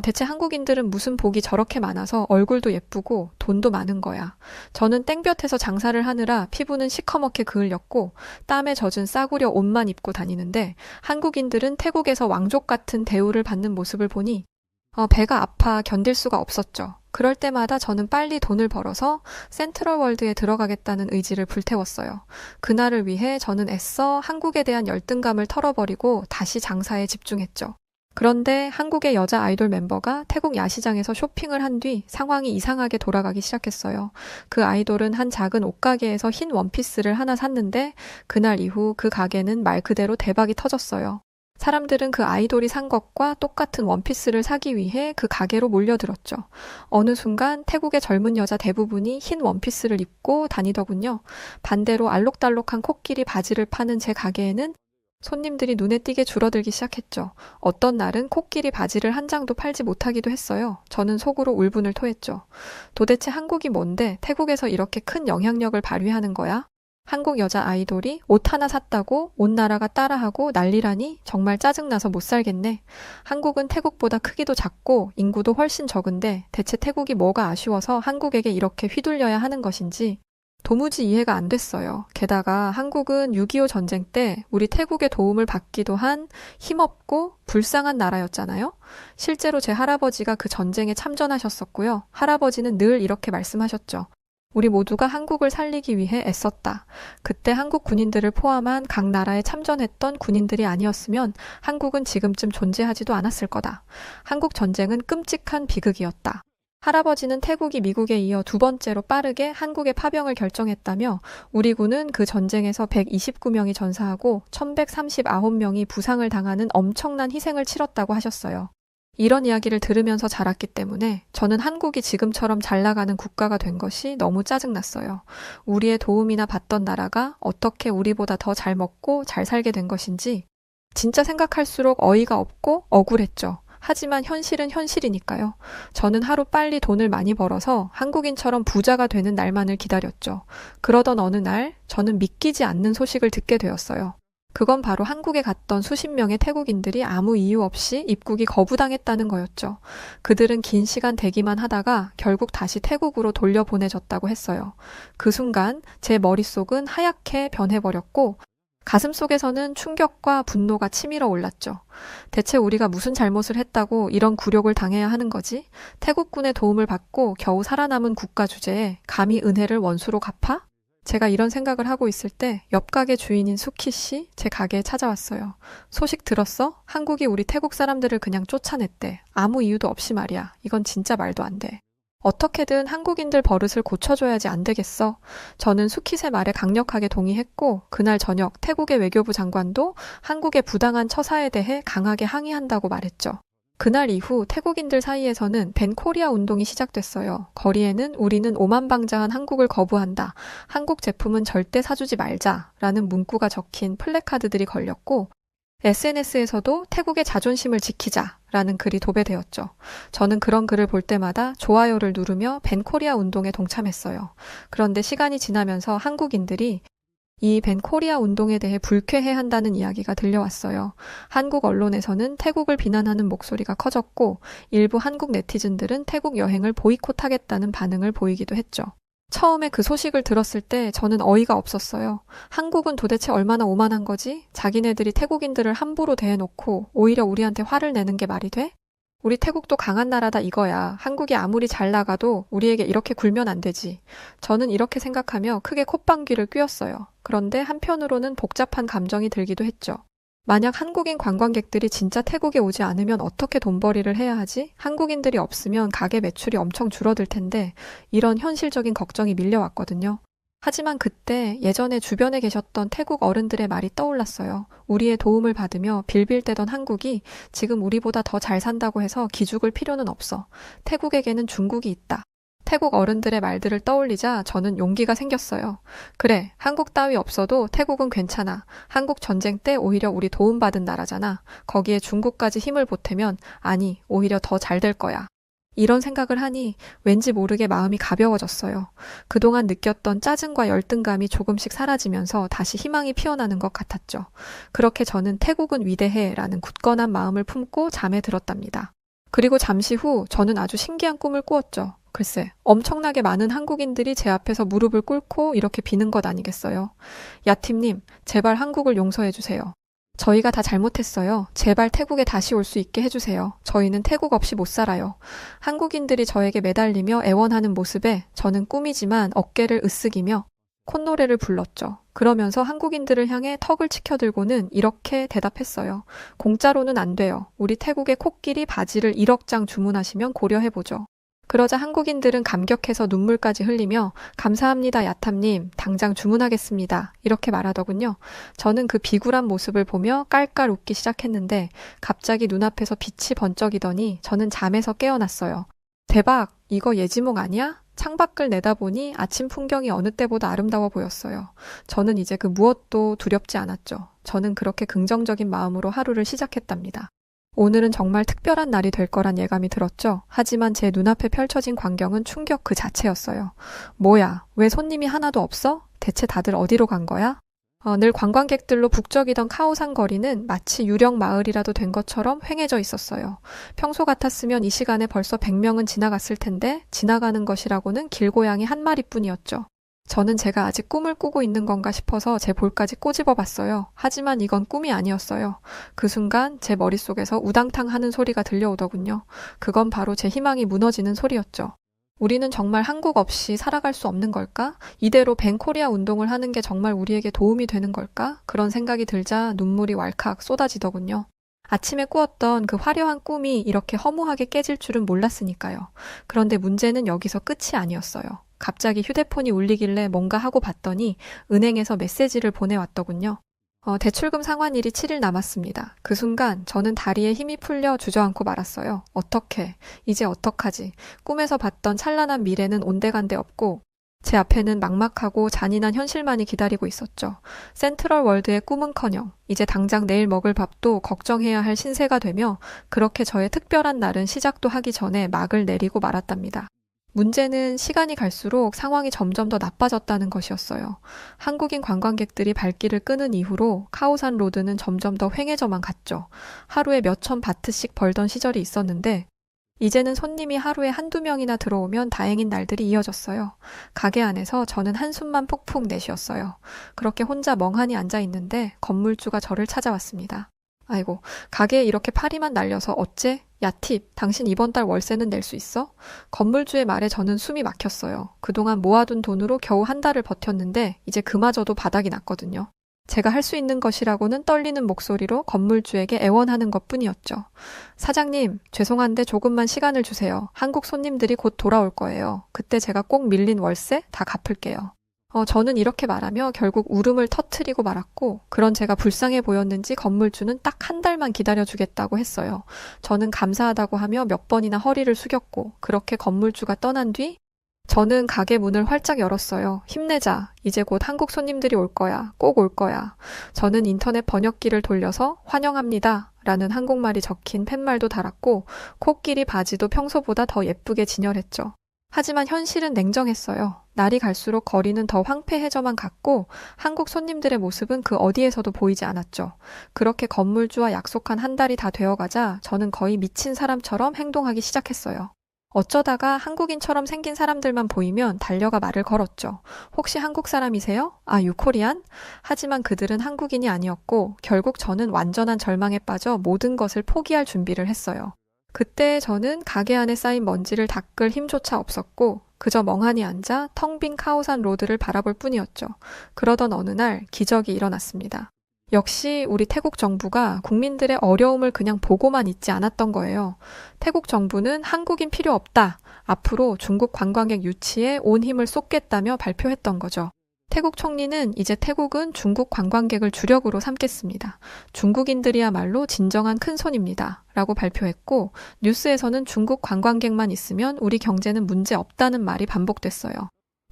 A: 대체 한국인들은 무슨 복이 저렇게 많아서 얼굴도 예쁘고 돈도 많은 거야. 저는 땡볕에서 장사를 하느라 피부는 시커멓게 그을렸고 땀에 젖은 싸구려 옷만 입고 다니는데 한국인들은 태국에서 왕족 같은 대우를 받는 모습을 보니 배가 아파 견딜 수가 없었죠. 그럴 때마다 저는 빨리 돈을 벌어서 센트럴 월드에 들어가겠다는 의지를 불태웠어요. 그날을 위해 저는 애써 한국에 대한 열등감을 털어버리고 다시 장사에 집중했죠. 그런데 한국의 여자 아이돌 멤버가 태국 야시장에서 쇼핑을 한 뒤 상황이 이상하게 돌아가기 시작했어요. 그 아이돌은 한 작은 옷가게에서 흰 원피스를 하나 샀는데 그날 이후 그 가게는 말 그대로 대박이 터졌어요. 사람들은 그 아이돌이 산 것과 똑같은 원피스를 사기 위해 그 가게로 몰려들었죠. 어느 순간 태국의 젊은 여자 대부분이 흰 원피스를 입고 다니더군요. 반대로 알록달록한 코끼리 바지를 파는 제 가게에는 손님들이 눈에 띄게 줄어들기 시작했죠. 어떤 날은 코끼리 바지를 한 장도 팔지 못하기도 했어요. 저는 속으로 울분을 토했죠. 도대체 한국이 뭔데 태국에서 이렇게 큰 영향력을 발휘하는 거야? 한국 여자 아이돌이 옷 하나 샀다고 온 나라가 따라하고 난리라니 정말 짜증나서 못 살겠네. 한국은 태국보다 크기도 작고 인구도 훨씬 적은데 대체 태국이 뭐가 아쉬워서 한국에게 이렇게 휘둘려야 하는 것인지 도무지 이해가 안 됐어요. 게다가 한국은 6.25 전쟁 때 우리 태국의 도움을 받기도 한 힘없고 불쌍한 나라였잖아요. 실제로 제 할아버지가 그 전쟁에 참전하셨었고요. 할아버지는 늘 이렇게 말씀하셨죠. 우리 모두가 한국을 살리기 위해 애썼다. 그때 한국 군인들을 포함한 각 나라에 참전했던 군인들이 아니었으면 한국은 지금쯤 존재하지도 않았을 거다. 한국 전쟁은 끔찍한 비극이었다. 할아버지는 태국이 미국에 이어 두 번째로 빠르게 한국의 파병을 결정했다며 우리 군은 그 전쟁에서 129명이 전사하고 1139명이 부상을 당하는 엄청난 희생을 치렀다고 하셨어요. 이런 이야기를 들으면서 자랐기 때문에 저는 한국이 지금처럼 잘 나가는 국가가 된 것이 너무 짜증났어요. 우리의 도움이나 받던 나라가 어떻게 우리보다 더 잘 먹고 잘 살게 된 것인지 진짜 생각할수록 어이가 없고 억울했죠. 하지만 현실은 현실이니까요. 저는 하루 빨리 돈을 많이 벌어서 한국인처럼 부자가 되는 날만을 기다렸죠. 그러던 어느 날 저는 믿기지 않는 소식을 듣게 되었어요. 그건 바로 한국에 갔던 수십 명의 태국인들이 아무 이유 없이 입국이 거부당했다는 거였죠. 그들은 긴 시간 대기만 하다가 결국 다시 태국으로 돌려보내졌다고 했어요. 그 순간 제 머릿속은 하얗게 변해버렸고 가슴속에서는 충격과 분노가 치밀어 올랐죠. 대체 우리가 무슨 잘못을 했다고 이런 굴욕을 당해야 하는 거지? 태국군의 도움을 받고 겨우 살아남은 국가 주제에 감히 은혜를 원수로 갚아? 제가 이런 생각을 하고 있을 때 옆 가게 주인인 수키 씨 제 가게에 찾아왔어요. 소식 들었어? 한국이 우리 태국 사람들을 그냥 쫓아냈대. 아무 이유도 없이 말이야. 이건 진짜 말도 안 돼. 어떻게든 한국인들 버릇을 고쳐줘야지 안 되겠어. 저는 수킷의 말에 강력하게 동의했고 그날 저녁 태국의 외교부 장관도 한국의 부당한 처사에 대해 강하게 항의한다고 말했죠. 그날 이후 태국인들 사이에서는 밴 코리아 운동이 시작됐어요. 거리에는 우리는 오만방자한 한국을 거부한다. 한국 제품은 절대 사주지 말자라는 문구가 적힌 플래카드들이 걸렸고 SNS에서도 태국의 자존심을 지키자라는 글이 도배되었죠. 저는 그런 글을 볼 때마다 좋아요를 누르며 밴 코리아 운동에 동참했어요. 그런데 시간이 지나면서 한국인들이 이 밴 코리아 운동에 대해 불쾌해한다는 이야기가 들려왔어요. 한국 언론에서는 태국을 비난하는 목소리가 커졌고 일부 한국 네티즌들은 태국 여행을 보이콧하겠다는 반응을 보이기도 했죠. 처음에 그 소식을 들었을 때 저는 어이가 없었어요. 한국은 도대체 얼마나 오만한 거지? 자기네들이 태국인들을 함부로 대해놓고 오히려 우리한테 화를 내는 게 말이 돼? 우리 태국도 강한 나라다 이거야. 한국이 아무리 잘 나가도 우리에게 이렇게 굴면 안 되지. 저는 이렇게 생각하며 크게 콧방귀를 뀌었어요. 그런데 한편으로는 복잡한 감정이 들기도 했죠. 만약 한국인 관광객들이 진짜 태국에 오지 않으면 어떻게 돈벌이를 해야 하지? 한국인들이 없으면 가게 매출이 엄청 줄어들 텐데 이런 현실적인 걱정이 밀려왔거든요. 하지만 그때 예전에 주변에 계셨던 태국 어른들의 말이 떠올랐어요. 우리의 도움을 받으며 빌빌대던 한국이 지금 우리보다 더 잘 산다고 해서 기죽을 필요는 없어. 태국에게는 중국이 있다. 태국 어른들의 말들을 떠올리자 저는 용기가 생겼어요. 그래, 한국 따위 없어도 태국은 괜찮아. 한국 전쟁 때 오히려 우리 도움받은 나라잖아. 거기에 중국까지 힘을 보태면 아니, 오히려 더 잘 될 거야. 이런 생각을 하니 왠지 모르게 마음이 가벼워졌어요. 그동안 느꼈던 짜증과 열등감이 조금씩 사라지면서 다시 희망이 피어나는 것 같았죠. 그렇게 저는 태국은 위대해라는 굳건한 마음을 품고 잠에 들었답니다. 그리고 잠시 후 저는 아주 신기한 꿈을 꾸었죠. 글쎄, 엄청나게 많은 한국인들이 제 앞에서 무릎을 꿇고 이렇게 비는 것 아니겠어요? 야팀님, 제발 한국을 용서해주세요. 저희가 다 잘못했어요. 제발 태국에 다시 올 수 있게 해주세요. 저희는 태국 없이 못 살아요. 한국인들이 저에게 매달리며 애원하는 모습에 저는 꿈이지만 어깨를 으쓱이며 콧노래를 불렀죠. 그러면서 한국인들을 향해 턱을 치켜들고는 이렇게 대답했어요. 공짜로는 안 돼요. 우리 태국의 코끼리 바지를 1억 장 주문하시면 고려해보죠. 그러자 한국인들은 감격해서 눈물까지 흘리며 감사합니다 야탐님 당장 주문하겠습니다 이렇게 말하더군요. 저는 그 비굴한 모습을 보며 깔깔 웃기 시작했는데 갑자기 눈앞에서 빛이 번쩍이더니 저는 잠에서 깨어났어요. 대박! 이거 예지몽 아니야? 창밖을 내다보니 아침 풍경이 어느 때보다 아름다워 보였어요. 저는 이제 그 무엇도 두렵지 않았죠. 저는 그렇게 긍정적인 마음으로 하루를 시작했답니다. 오늘은 정말 특별한 날이 될 거란 예감이 들었죠. 하지만 제 눈앞에 펼쳐진 광경은 충격 그 자체였어요. 뭐야, 왜 손님이 하나도 없어? 대체 다들 어디로 간 거야? 늘 관광객들로 북적이던 카오산 거리는 마치 유령 마을이라도 된 것처럼 횡해져 있었어요. 평소 같았으면 이 시간에 벌써 100명은 지나갔을 텐데 지나가는 것이라고는 길고양이 한 마리뿐이었죠. 저는 제가 아직 꿈을 꾸고 있는 건가 싶어서 제 볼까지 꼬집어 봤어요. 하지만 이건 꿈이 아니었어요. 그 순간 제 머릿속에서 우당탕 하는 소리가 들려오더군요. 그건 바로 제 희망이 무너지는 소리였죠. 우리는 정말 한국 없이 살아갈 수 없는 걸까? 이대로 벤코리아 운동을 하는 게 정말 우리에게 도움이 되는 걸까? 그런 생각이 들자 눈물이 왈칵 쏟아지더군요. 아침에 꾸었던 그 화려한 꿈이 이렇게 허무하게 깨질 줄은 몰랐으니까요. 그런데 문제는 여기서 끝이 아니었어요. 갑자기 휴대폰이 울리길래 뭔가 하고 봤더니 은행에서 메시지를 보내왔더군요. 대출금 상환일이 7일 남았습니다. 그 순간 저는 다리에 힘이 풀려 주저앉고 말았어요. 어떡해. 이제 어떡하지. 꿈에서 봤던 찬란한 미래는 온데간데 없고 제 앞에는 막막하고 잔인한 현실만이 기다리고 있었죠. 센트럴 월드의 꿈은커녕 이제 당장 내일 먹을 밥도 걱정해야 할 신세가 되며 그렇게 저의 특별한 날은 시작도 하기 전에 막을 내리고 말았답니다. 문제는 시간이 갈수록 상황이 점점 더 나빠졌다는 것이었어요. 한국인 관광객들이 발길을 끄는 이후로 카오산 로드는 점점 더 횡해져만 갔죠. 하루에 몇천 바트씩 벌던 시절이 있었는데 이제는 손님이 하루에 한두 명이나 들어오면 다행인 날들이 이어졌어요. 가게 안에서 저는 한숨만 푹푹 내쉬었어요. 그렇게 혼자 멍하니 앉아 있는데 건물주가 저를 찾아왔습니다. 아이고, 가게에 이렇게 파리만 날려서 어째? 야, 팁, 당신 이번 달 월세는 낼 수 있어? 건물주의 말에 저는 숨이 막혔어요. 그동안 모아둔 돈으로 겨우 한 달을 버텼는데 이제 그마저도 바닥이 났거든요. 제가 할 수 있는 것이라고는 떨리는 목소리로 건물주에게 애원하는 것뿐이었죠. 사장님, 죄송한데 조금만 시간을 주세요. 한국 손님들이 곧 돌아올 거예요. 그때 제가 꼭 밀린 월세 다 갚을게요. 저는 이렇게 말하며 결국 울음을 터트리고 말았고 그런 제가 불쌍해 보였는지 건물주는 딱 한 달만 기다려주겠다고 했어요. 저는 감사하다고 하며 몇 번이나 허리를 숙였고 그렇게 건물주가 떠난 뒤 저는 가게 문을 활짝 열었어요. 힘내자. 이제 곧 한국 손님들이 올 거야. 꼭 올 거야. 저는 인터넷 번역기를 돌려서 환영합니다. 라는 한국말이 적힌 팻말도 달았고 코끼리 바지도 평소보다 더 예쁘게 진열했죠. 하지만 현실은 냉정했어요. 날이 갈수록 거리는 더 황폐해져만 갔고 한국 손님들의 모습은 그 어디에서도 보이지 않았죠. 그렇게 건물주와 약속한 한 달이 다 되어가자 저는 거의 미친 사람처럼 행동하기 시작했어요. 어쩌다가 한국인처럼 생긴 사람들만 보이면 달려가 말을 걸었죠. 혹시 한국 사람이세요? 아, 유코리안? 하지만 그들은 한국인이 아니었고 결국 저는 완전한 절망에 빠져 모든 것을 포기할 준비를 했어요. 그때 저는 가게 안에 쌓인 먼지를 닦을 힘조차 없었고 그저 멍하니 앉아 텅 빈 카오산 로드를 바라볼 뿐이었죠. 그러던 어느 날 기적이 일어났습니다. 역시 우리 태국 정부가 국민들의 어려움을 그냥 보고만 있지 않았던 거예요. 태국 정부는 한국인 필요 없다. 앞으로 중국 관광객 유치에 온 힘을 쏟겠다며 발표했던 거죠. 태국 총리는 이제 태국은 중국 관광객을 주력으로 삼겠습니다. 중국인들이야말로 진정한 큰손입니다. 라고 발표했고 뉴스에서는 중국 관광객만 있으면 우리 경제는 문제 없다는 말이 반복됐어요.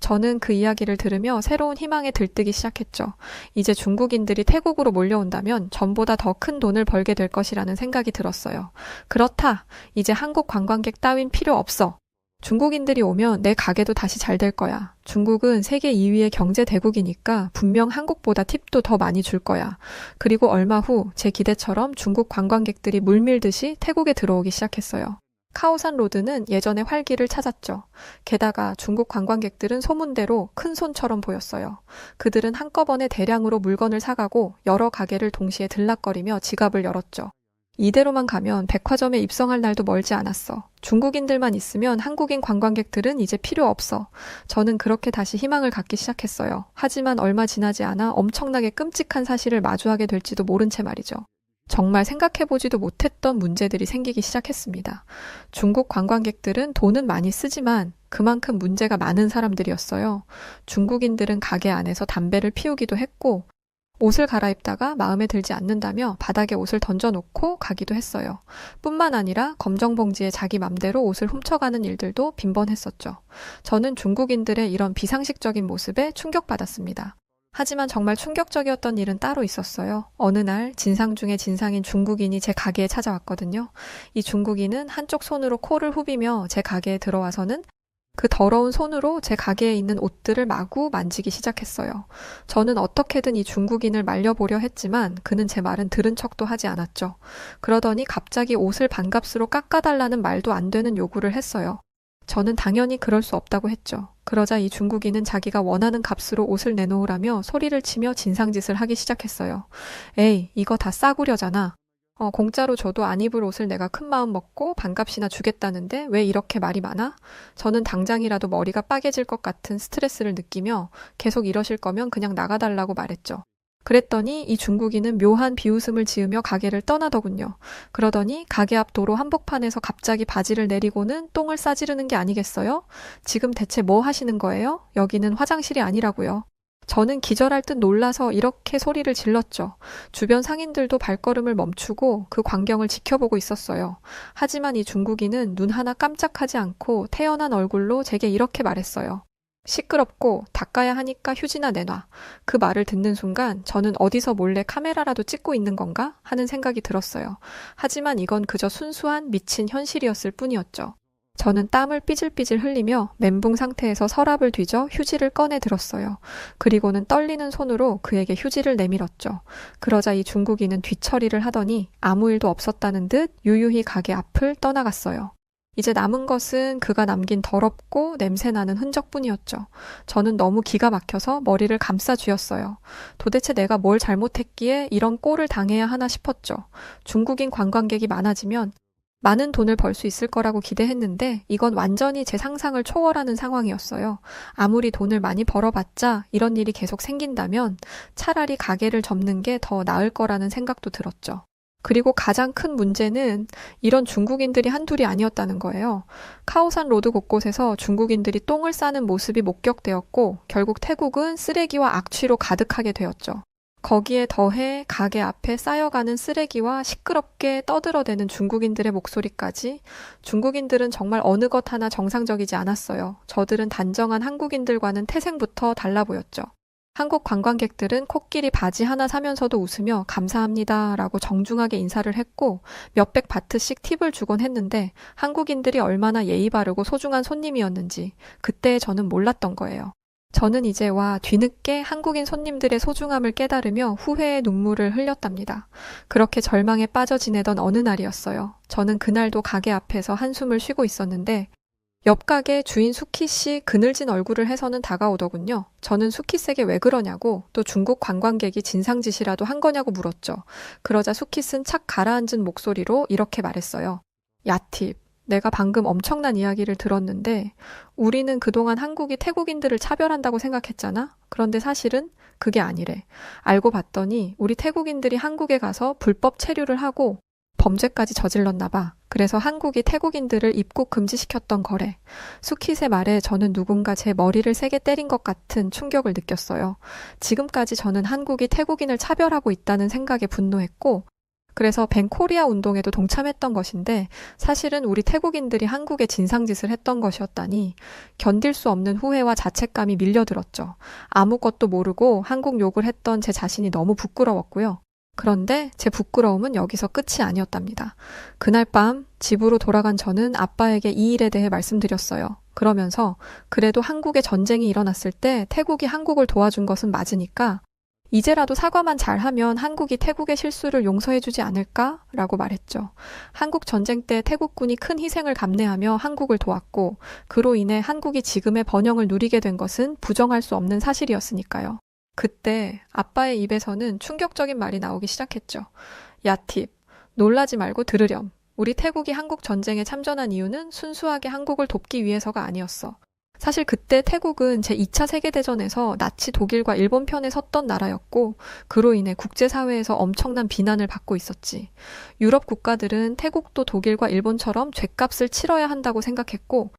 A: 저는 그 이야기를 들으며 새로운 희망에 들뜨기 시작했죠. 이제 중국인들이 태국으로 몰려온다면 전보다 더 큰 돈을 벌게 될 것이라는 생각이 들었어요. 그렇다. 이제 한국 관광객 따윈 필요 없어. 중국인들이 오면 내 가게도 다시 잘 될 거야. 중국은 세계 2위의 경제 대국이니까 분명 한국보다 팁도 더 많이 줄 거야. 그리고 얼마 후 제 기대처럼 중국 관광객들이 물밀듯이 태국에 들어오기 시작했어요. 카오산 로드는 예전의 활기를 찾았죠. 게다가 중국 관광객들은 소문대로 큰 손처럼 보였어요. 그들은 한꺼번에 대량으로 물건을 사가고 여러 가게를 동시에 들락거리며 지갑을 열었죠. 이대로만 가면 백화점에 입성할 날도 멀지 않았어. 중국인들만 있으면 한국인 관광객들은 이제 필요 없어. 저는 그렇게 다시 희망을 갖기 시작했어요. 하지만 얼마 지나지 않아 엄청나게 끔찍한 사실을 마주하게 될지도 모른 채 말이죠. 정말 생각해보지도 못했던 문제들이 생기기 시작했습니다. 중국 관광객들은 돈은 많이 쓰지만 그만큼 문제가 많은 사람들이었어요. 중국인들은 가게 안에서 담배를 피우기도 했고, 옷을 갈아입다가 마음에 들지 않는다며 바닥에 옷을 던져놓고 가기도 했어요. 뿐만 아니라 검정 봉지에 자기 맘대로 옷을 훔쳐가는 일들도 빈번했었죠. 저는 중국인들의 이런 비상식적인 모습에 충격받았습니다. 하지만 정말 충격적이었던 일은 따로 있었어요. 어느 날 진상 중에 진상인 중국인이 제 가게에 찾아왔거든요. 이 중국인은 한쪽 손으로 코를 후비며 제 가게에 들어와서는 그 더러운 손으로 제 가게에 있는 옷들을 마구 만지기 시작했어요. 저는 어떻게든 이 중국인을 말려보려 했지만 그는 제 말은 들은 척도 하지 않았죠. 그러더니 갑자기 옷을 반값으로 깎아달라는 말도 안 되는 요구를 했어요. 저는 당연히 그럴 수 없다고 했죠. 그러자 이 중국인은 자기가 원하는 값으로 옷을 내놓으라며 소리를 치며 진상짓을 하기 시작했어요. 에이, 이거 다 싸구려잖아. 공짜로 줘도 안 입을 옷을 내가 큰 마음 먹고 반값이나 주겠다는데 왜 이렇게 말이 많아? 저는 당장이라도 머리가 빠개질 것 같은 스트레스를 느끼며 계속 이러실 거면 그냥 나가달라고 말했죠. 그랬더니 이 중국인은 묘한 비웃음을 지으며 가게를 떠나더군요. 그러더니 가게 앞 도로 한복판에서 갑자기 바지를 내리고는 똥을 싸지르는 게 아니겠어요? 지금 대체 뭐 하시는 거예요? 여기는 화장실이 아니라고요. 저는 기절할 듯 놀라서 이렇게 소리를 질렀죠. 주변 상인들도 발걸음을 멈추고 그 광경을 지켜보고 있었어요. 하지만 이 중국인은 눈 하나 깜짝하지 않고 태연한 얼굴로 제게 이렇게 말했어요. 시끄럽고 닦아야 하니까 휴지나 내놔. 그 말을 듣는 순간 저는 어디서 몰래 카메라라도 찍고 있는 건가 하는 생각이 들었어요. 하지만 이건 그저 순수한 미친 현실이었을 뿐이었죠. 저는 땀을 삐질삐질 흘리며 멘붕 상태에서 서랍을 뒤져 휴지를 꺼내 들었어요. 그리고는 떨리는 손으로 그에게 휴지를 내밀었죠. 그러자 이 중국인은 뒤처리를 하더니 아무 일도 없었다는 듯 유유히 가게 앞을 떠나갔어요. 이제 남은 것은 그가 남긴 더럽고 냄새나는 흔적뿐이었죠. 저는 너무 기가 막혀서 머리를 감싸 쥐었어요. 도대체 내가 뭘 잘못했기에 이런 꼴을 당해야 하나 싶었죠. 중국인 관광객이 많아지면 많은 돈을 벌 수 있을 거라고 기대했는데 이건 완전히 제 상상을 초월하는 상황이었어요. 아무리 돈을 많이 벌어봤자 이런 일이 계속 생긴다면 차라리 가게를 접는 게 더 나을 거라는 생각도 들었죠. 그리고 가장 큰 문제는 이런 중국인들이 한둘이 아니었다는 거예요. 카오산 로드 곳곳에서 중국인들이 똥을 싸는 모습이 목격되었고 결국 태국은 쓰레기와 악취로 가득하게 되었죠. 거기에 더해 가게 앞에 쌓여가는 쓰레기와 시끄럽게 떠들어대는 중국인들의 목소리까지 중국인들은 정말 어느 것 하나 정상적이지 않았어요. 저들은 단정한 한국인들과는 태생부터 달라 보였죠. 한국 관광객들은 코끼리 바지 하나 사면서도 웃으며 감사합니다 라고 정중하게 인사를 했고 몇백 바트씩 팁을 주곤 했는데 한국인들이 얼마나 예의 바르고 소중한 손님이었는지 그때 저는 몰랐던 거예요. 저는 이제 와 뒤늦게 한국인 손님들의 소중함을 깨달으며 후회의 눈물을 흘렸답니다. 그렇게 절망에 빠져 지내던 어느 날이었어요. 저는 그날도 가게 앞에서 한숨을 쉬고 있었는데 옆 가게 주인 수키 씨 그늘진 얼굴을 해서는 다가오더군요. 저는 수키 씨에게 왜 그러냐고 또 중국 관광객이 진상짓이라도 한 거냐고 물었죠. 그러자 수키 씨는 착 가라앉은 목소리로 이렇게 말했어요. 야팁. 내가 방금 엄청난 이야기를 들었는데 우리는 그동안 한국이 태국인들을 차별한다고 생각했잖아? 그런데 사실은 그게 아니래. 알고 봤더니 우리 태국인들이 한국에 가서 불법 체류를 하고 범죄까지 저질렀나 봐. 그래서 한국이 태국인들을 입국 금지시켰던 거래. 수킷의 말에 저는 누군가 제 머리를 세게 때린 것 같은 충격을 느꼈어요. 지금까지 저는 한국이 태국인을 차별하고 있다는 생각에 분노했고 그래서 벤코리아 운동에도 동참했던 것인데 사실은 우리 태국인들이 한국에 진상짓을 했던 것이었다니 견딜 수 없는 후회와 자책감이 밀려들었죠. 아무것도 모르고 한국 욕을 했던 제 자신이 너무 부끄러웠고요. 그런데 제 부끄러움은 여기서 끝이 아니었답니다. 그날 밤 집으로 돌아간 저는 아빠에게 이 일에 대해 말씀드렸어요. 그러면서 그래도 한국에 전쟁이 일어났을 때 태국이 한국을 도와준 것은 맞으니까 이제라도 사과만 잘하면 한국이 태국의 실수를 용서해주지 않을까? 라고 말했죠. 한국 전쟁 때 태국군이 큰 희생을 감내하며 한국을 도왔고 그로 인해 한국이 지금의 번영을 누리게 된 것은 부정할 수 없는 사실이었으니까요. 그때 아빠의 입에서는 충격적인 말이 나오기 시작했죠. 야, 팁. 놀라지 말고 들으렴. 우리 태국이 한국 전쟁에 참전한 이유는 순수하게 한국을 돕기 위해서가 아니었어. 사실 그때 태국은 제2차 세계대전에서 나치 독일과 일본 편에 섰던 나라였고, 그로 인해 국제사회에서 엄청난 비난을 받고 있었지. 유럽 국가들은 태국도 독일과 일본처럼 죗값을 치러야 한다고 생각했고,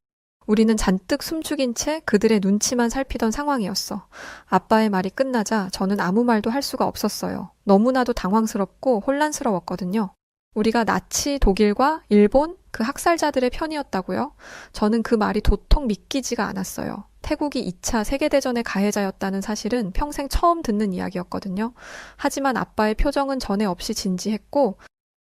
A: 우리는 잔뜩 숨죽인 채 그들의 눈치만 살피던 상황이었어. 아빠의 말이 끝나자 저는 아무 말도 할 수가 없었어요. 너무나도 당황스럽고 혼란스러웠거든요. 우리가 나치 독일과 일본 그 학살자들의 편이었다고요? 저는 그 말이 도통 믿기지가 않았어요. 태국이 2차 세계대전의 가해자였다는 사실은 평생 처음 듣는 이야기였거든요. 하지만 아빠의 표정은 전에 없이 진지했고,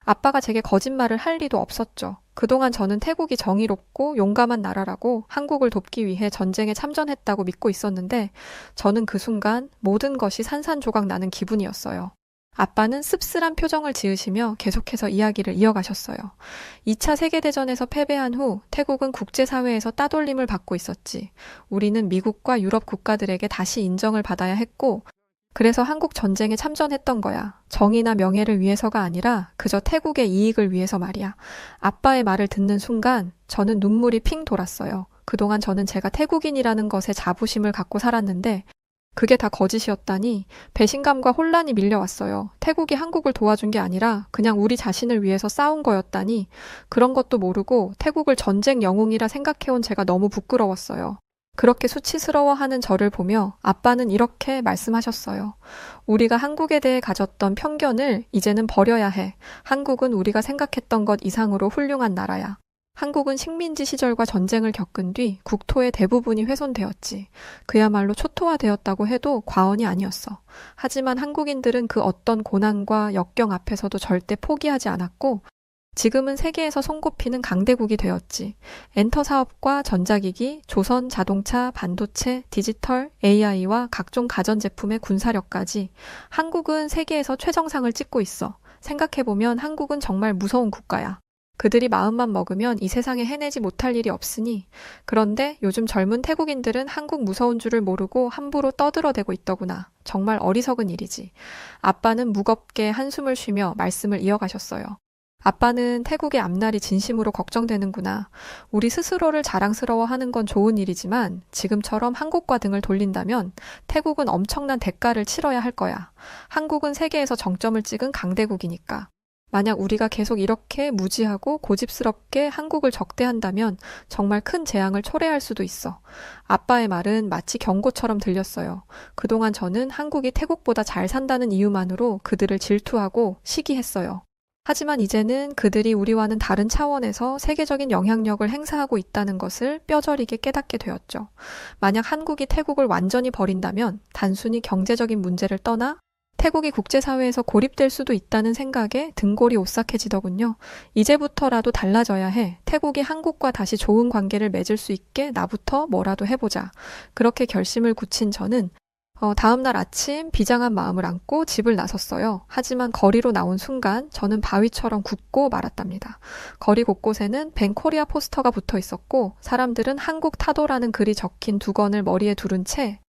A: 아빠가 제게 거짓말을 할 리도 없었죠. 그동안 저는 태국이 정의롭고 용감한 나라라고 한국을 돕기 위해 전쟁에 참전했다고 믿고 있었는데, 저는 그 순간 모든 것이 산산조각 나는 기분이었어요. 아빠는 씁쓸한 표정을 지으시며 계속해서 이야기를 이어가셨어요. 2차 세계대전에서 패배한 후 태국은 국제사회에서 따돌림을 받고 있었지. 우리는 미국과 유럽 국가들에게 다시 인정을 받아야 했고, 그래서 한국 전쟁에 참전했던 거야. 정의나 명예를 위해서가 아니라 그저 태국의 이익을 위해서 말이야. 아빠의 말을 듣는 순간 저는 눈물이 핑 돌았어요. 그동안 저는 제가 태국인이라는 것에 자부심을 갖고 살았는데, 그게 다 거짓이었다니 배신감과 혼란이 밀려왔어요. 태국이 한국을 도와준 게 아니라 그냥 우리 자신을 위해서 싸운 거였다니, 그런 것도 모르고 태국을 전쟁 영웅이라 생각해온 제가 너무 부끄러웠어요. 그렇게 수치스러워하는 저를 보며 아빠는 이렇게 말씀하셨어요. 우리가 한국에 대해 가졌던 편견을 이제는 버려야 해. 한국은 우리가 생각했던 것 이상으로 훌륭한 나라야. 한국은 식민지 시절과 전쟁을 겪은 뒤 국토의 대부분이 훼손되었지. 그야말로 초토화되었다고 해도 과언이 아니었어. 하지만 한국인들은 그 어떤 고난과 역경 앞에서도 절대 포기하지 않았고, 지금은 세계에서 손꼽히는 강대국이 되었지. 엔터 사업과 전자기기, 조선, 자동차, 반도체, 디지털, AI와 각종 가전제품의 군사력까지 한국은 세계에서 최정상을 찍고 있어. 생각해보면 한국은 정말 무서운 국가야. 그들이 마음만 먹으면 이 세상에 해내지 못할 일이 없으니. 그런데 요즘 젊은 태국인들은 한국 무서운 줄을 모르고 함부로 떠들어대고 있더구나. 정말 어리석은 일이지. 아빠는 무겁게 한숨을 쉬며 말씀을 이어가셨어요. 아빠는 태국의 앞날이 진심으로 걱정되는구나. 우리 스스로를 자랑스러워하는 건 좋은 일이지만 지금처럼 한국과 등을 돌린다면 태국은 엄청난 대가를 치러야 할 거야. 한국은 세계에서 정점을 찍은 강대국이니까. 만약 우리가 계속 이렇게 무지하고 고집스럽게 한국을 적대한다면 정말 큰 재앙을 초래할 수도 있어. 아빠의 말은 마치 경고처럼 들렸어요. 그동안 저는 한국이 태국보다 잘 산다는 이유만으로 그들을 질투하고 시기했어요. 하지만 이제는 그들이 우리와는 다른 차원에서 세계적인 영향력을 행사하고 있다는 것을 뼈저리게 깨닫게 되었죠. 만약 한국이 태국을 완전히 버린다면 단순히 경제적인 문제를 떠나 태국이 국제사회에서 고립될 수도 있다는 생각에 등골이 오싹해지더군요. 이제부터라도 달라져야 해. 태국이 한국과 다시 좋은 관계를 맺을 수 있게 나부터 뭐라도 해보자. 그렇게 결심을 굳힌 저는 다음 날 아침 비장한 마음을 안고 집을 나섰어요. 하지만 거리로 나온 순간 저는 바위처럼 굳고 말았답니다. 거리 곳곳에는 벤코리아 포스터가 붙어 있었고, 사람들은 한국 타도라는 글이 적힌 두건을 머리에 두른 채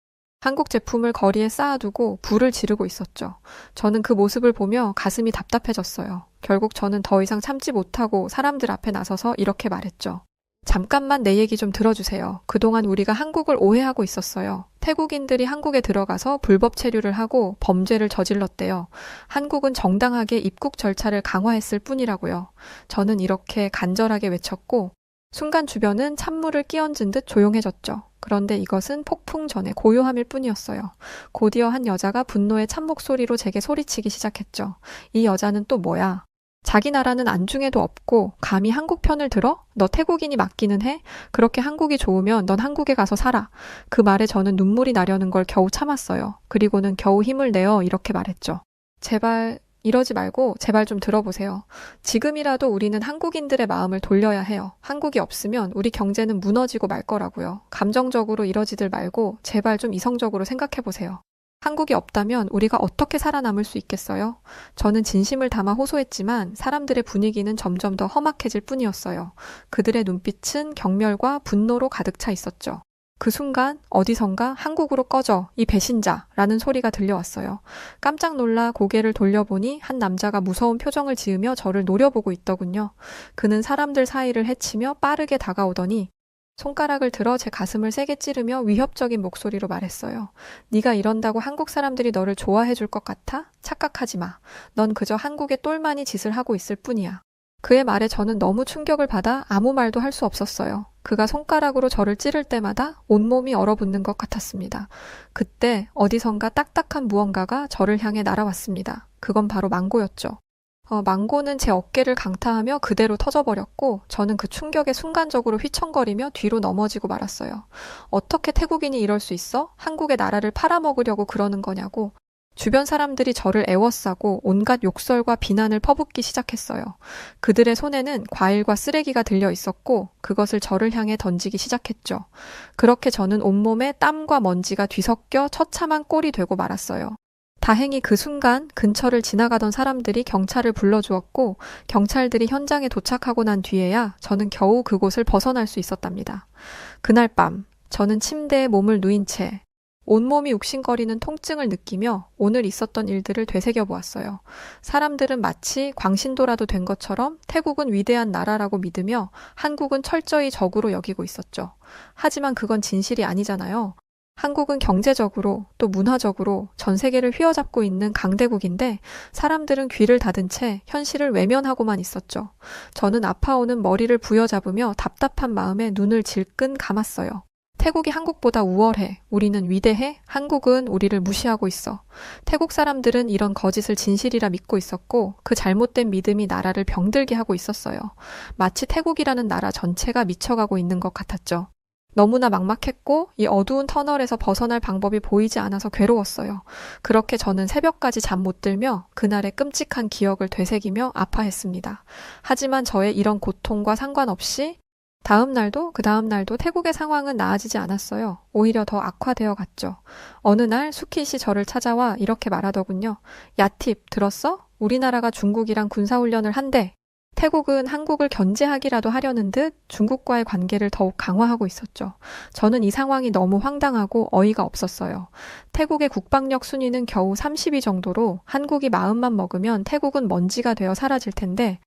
A: 한국 제품을 거리에 쌓아두고 불을 지르고 있었죠. 저는 그 모습을 보며 가슴이 답답해졌어요. 결국 저는 더 이상 참지 못하고 사람들 앞에 나서서 이렇게 말했죠. 잠깐만 내 얘기 좀 들어주세요. 그동안 우리가 한국을 오해하고 있었어요. 태국인들이 한국에 들어가서 불법 체류를 하고 범죄를 저질렀대요. 한국은 정당하게 입국 절차를 강화했을 뿐이라고요. 저는 이렇게 간절하게 외쳤고, 순간 주변은 찬물을 끼얹은 듯 조용해졌죠. 그런데 이것은 폭풍 전의 고요함일 뿐이었어요. 곧이어 한 여자가 분노의 찬목소리로 제게 소리치기 시작했죠. 이 여자는 또 뭐야? 자기 나라는 안중에도 없고 감히 한국 편을 들어? 너 태국인이 맞기는 해? 그렇게 한국이 좋으면 넌 한국에 가서 살아. 그 말에 저는 눈물이 나려는 걸 겨우 참았어요. 그리고는 겨우 힘을 내어 이렇게 말했죠. 제발 이러지 말고 제발 좀 들어보세요. 지금이라도 우리는 한국인들의 마음을 돌려야 해요. 한국이 없으면 우리 경제는 무너지고 말 거라고요. 감정적으로 이러지들 말고 제발 좀 이성적으로 생각해보세요. 한국이 없다면 우리가 어떻게 살아남을 수 있겠어요? 저는 진심을 담아 호소했지만 사람들의 분위기는 점점 더 험악해질 뿐이었어요. 그들의 눈빛은 경멸과 분노로 가득 차 있었죠. 그 순간 어디선가 한국으로 꺼져, 이 배신자라는 소리가 들려왔어요. 깜짝 놀라 고개를 돌려보니 한 남자가 무서운 표정을 지으며 저를 노려보고 있더군요. 그는 사람들 사이를 헤치며 빠르게 다가오더니 손가락을 들어 제 가슴을 세게 찌르며 위협적인 목소리로 말했어요. 네가 이런다고 한국 사람들이 너를 좋아해 줄 것 같아? 착각하지 마. 넌 그저 한국의 똘마니 짓을 하고 있을 뿐이야. 그의 말에 저는 너무 충격을 받아 아무 말도 할 수 없었어요. 그가 손가락으로 저를 찌를 때마다 온몸이 얼어붙는 것 같았습니다. 그때 어디선가 딱딱한 무언가가 저를 향해 날아왔습니다. 그건 바로 망고였죠. 망고는 제 어깨를 강타하며 그대로 터져버렸고 저는 그 충격에 순간적으로 휘청거리며 뒤로 넘어지고 말았어요. 어떻게 태국인이 이럴 수 있어? 한국의 나라를 팔아먹으려고 그러는 거냐고. 주변 사람들이 저를 애워싸고 온갖 욕설과 비난을 퍼붓기 시작했어요. 그들의 손에는 과일과 쓰레기가 들려 있었고 그것을 저를 향해 던지기 시작했죠. 그렇게 저는 온몸에 땀과 먼지가 뒤섞여 처참한 꼴이 되고 말았어요. 다행히 그 순간 근처를 지나가던 사람들이 경찰을 불러주었고 경찰들이 현장에 도착하고 난 뒤에야 저는 겨우 그곳을 벗어날 수 있었답니다. 그날 밤 저는 침대에 몸을 누인 채 온몸이 욱신거리는 통증을 느끼며 오늘 있었던 일들을 되새겨보았어요. 사람들은 마치 광신도라도 된 것처럼 태국은 위대한 나라라고 믿으며 한국은 철저히 적으로 여기고 있었죠. 하지만 그건 진실이 아니잖아요. 한국은 경제적으로 또 문화적으로 전 세계를 휘어잡고 있는 강대국인데 사람들은 귀를 닫은 채 현실을 외면하고만 있었죠. 저는 아파오는 머리를 부여잡으며 답답한 마음에 눈을 질끈 감았어요. 태국이 한국보다 우월해. 우리는 위대해. 한국은 우리를 무시하고 있어. 태국 사람들은 이런 거짓을 진실이라 믿고 있었고 그 잘못된 믿음이 나라를 병들게 하고 있었어요. 마치 태국이라는 나라 전체가 미쳐가고 있는 것 같았죠. 너무나 막막했고 이 어두운 터널에서 벗어날 방법이 보이지 않아서 괴로웠어요. 그렇게 저는 새벽까지 잠 못 들며 그날의 끔찍한 기억을 되새기며 아파했습니다. 하지만 저의 이런 고통과 상관없이 다음 날도 그 다음 날도 태국의 상황은 나아지지 않았어요. 오히려 더 악화되어 갔죠. 어느 날 수키 씨 저를 찾아와 이렇게 말하더군요. 야 팁 들었어? 우리나라가 중국이랑 군사훈련을 한대. 태국은 한국을 견제하기라도 하려는 듯 중국과의 관계를 더욱 강화하고 있었죠. 저는 이 상황이 너무 황당하고 어이가 없었어요. 태국의 국방력 순위는 겨우 30위 정도로 한국이 마음만 먹으면 태국은 먼지가 되어 사라질 텐데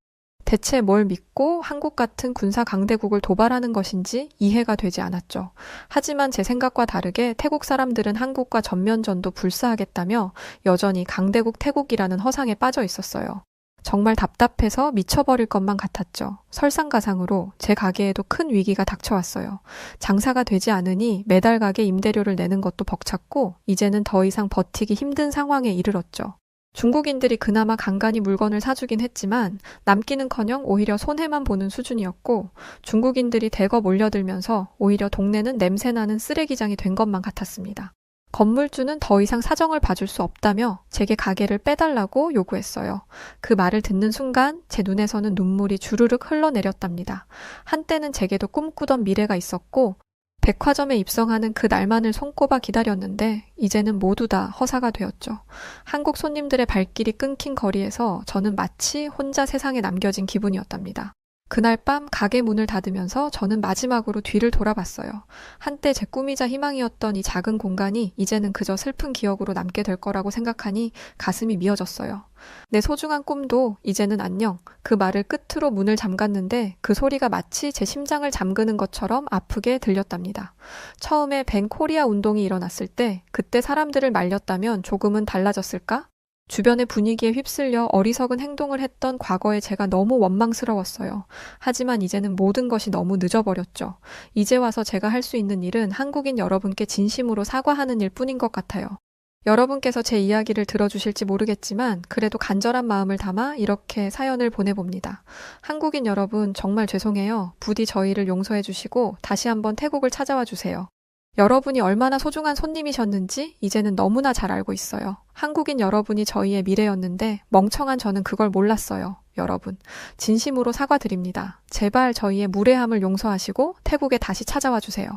A: 대체 뭘 믿고 한국 같은 군사 강대국을 도발하는 것인지 이해가 되지 않았죠. 하지만 제 생각과 다르게 태국 사람들은 한국과 전면전도 불사하겠다며 여전히 강대국 태국이라는 허상에 빠져 있었어요. 정말 답답해서 미쳐버릴 것만 같았죠. 설상가상으로 제 가게에도 큰 위기가 닥쳐왔어요. 장사가 되지 않으니 매달 가게 임대료를 내는 것도 벅찼고 이제는 더 이상 버티기 힘든 상황에 이르렀죠. 중국인들이 그나마 간간히 물건을 사주긴 했지만 남기는커녕 오히려 손해만 보는 수준이었고 중국인들이 대거 몰려들면서 오히려 동네는 냄새나는 쓰레기장이 된 것만 같았습니다. 건물주는 더 이상 사정을 봐줄 수 없다며 제게 가게를 빼달라고 요구했어요. 그 말을 듣는 순간 제 눈에서는 눈물이 주르륵 흘러내렸답니다. 한때는 제게도 꿈꾸던 미래가 있었고 백화점에 입성하는 그 날만을 손꼽아 기다렸는데 이제는 모두 다 허사가 되었죠. 한국 손님들의 발길이 끊긴 거리에서 저는 마치 혼자 세상에 남겨진 기분이었답니다. 그날 밤 가게 문을 닫으면서 저는 마지막으로 뒤를 돌아봤어요. 한때 제 꿈이자 희망이었던 이 작은 공간이 이제는 그저 슬픈 기억으로 남게 될 거라고 생각하니 가슴이 미어졌어요. 내 소중한 꿈도 이제는 안녕. 그 말을 끝으로 문을 잠갔는데 그 소리가 마치 제 심장을 잠그는 것처럼 아프게 들렸답니다. 처음에 벤 코리아 운동이 일어났을 때 그때 사람들을 말렸다면 조금은 달라졌을까? 주변의 분위기에 휩쓸려 어리석은 행동을 했던 과거의 제가 너무 원망스러웠어요. 하지만 이제는 모든 것이 너무 늦어버렸죠. 이제 와서 제가 할 수 있는 일은 한국인 여러분께 진심으로 사과하는 일 뿐인 것 같아요. 여러분께서 제 이야기를 들어주실지 모르겠지만 그래도 간절한 마음을 담아 이렇게 사연을 보내봅니다. 한국인 여러분 정말 죄송해요. 부디 저희를 용서해 주시고 다시 한번 태국을 찾아와 주세요. 여러분이 얼마나 소중한 손님이셨는지 이제는 너무나 잘 알고 있어요. 한국인 여러분이 저희의 미래였는데 멍청한 저는 그걸 몰랐어요. 여러분, 진심으로 사과드립니다. 제발 저희의 무례함을 용서하시고 태국에 다시 찾아와 주세요.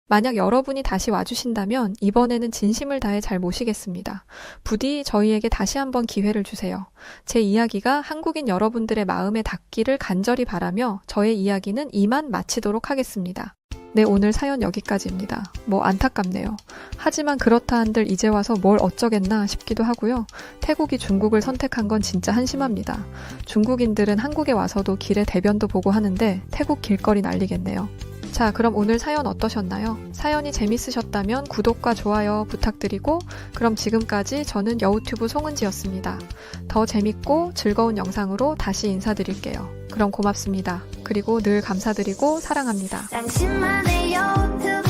A: 만약 여러분이 다시 와주신다면 이번에는 진심을 다해 잘 모시겠습니다. 부디 저희에게 다시 한번 기회를 주세요. 제 이야기가 한국인 여러분들의 마음에 닿기를 간절히 바라며 저의 이야기는 이만 마치도록 하겠습니다. 네, 오늘 사연 여기까지입니다. 뭐 안타깝네요. 하지만 그렇다 한들 이제 와서 뭘 어쩌겠나 싶기도 하고요. 태국이 중국을 선택한 건 진짜 한심합니다. 중국인들은 한국에 와서도 길에 대변도 보고 하는데 태국 길거리 난리겠네요. 자, 그럼 오늘 사연 어떠셨나요? 사연이 재밌으셨다면 구독과 좋아요 부탁드리고, 그럼 지금까지 저는 여우튜브 송은지였습니다. 더 재밌고 즐거운 영상으로 다시 인사드릴게요. 그럼 고맙습니다. 그리고 늘 감사드리고 사랑합니다.
B: 당신만의 여우튜브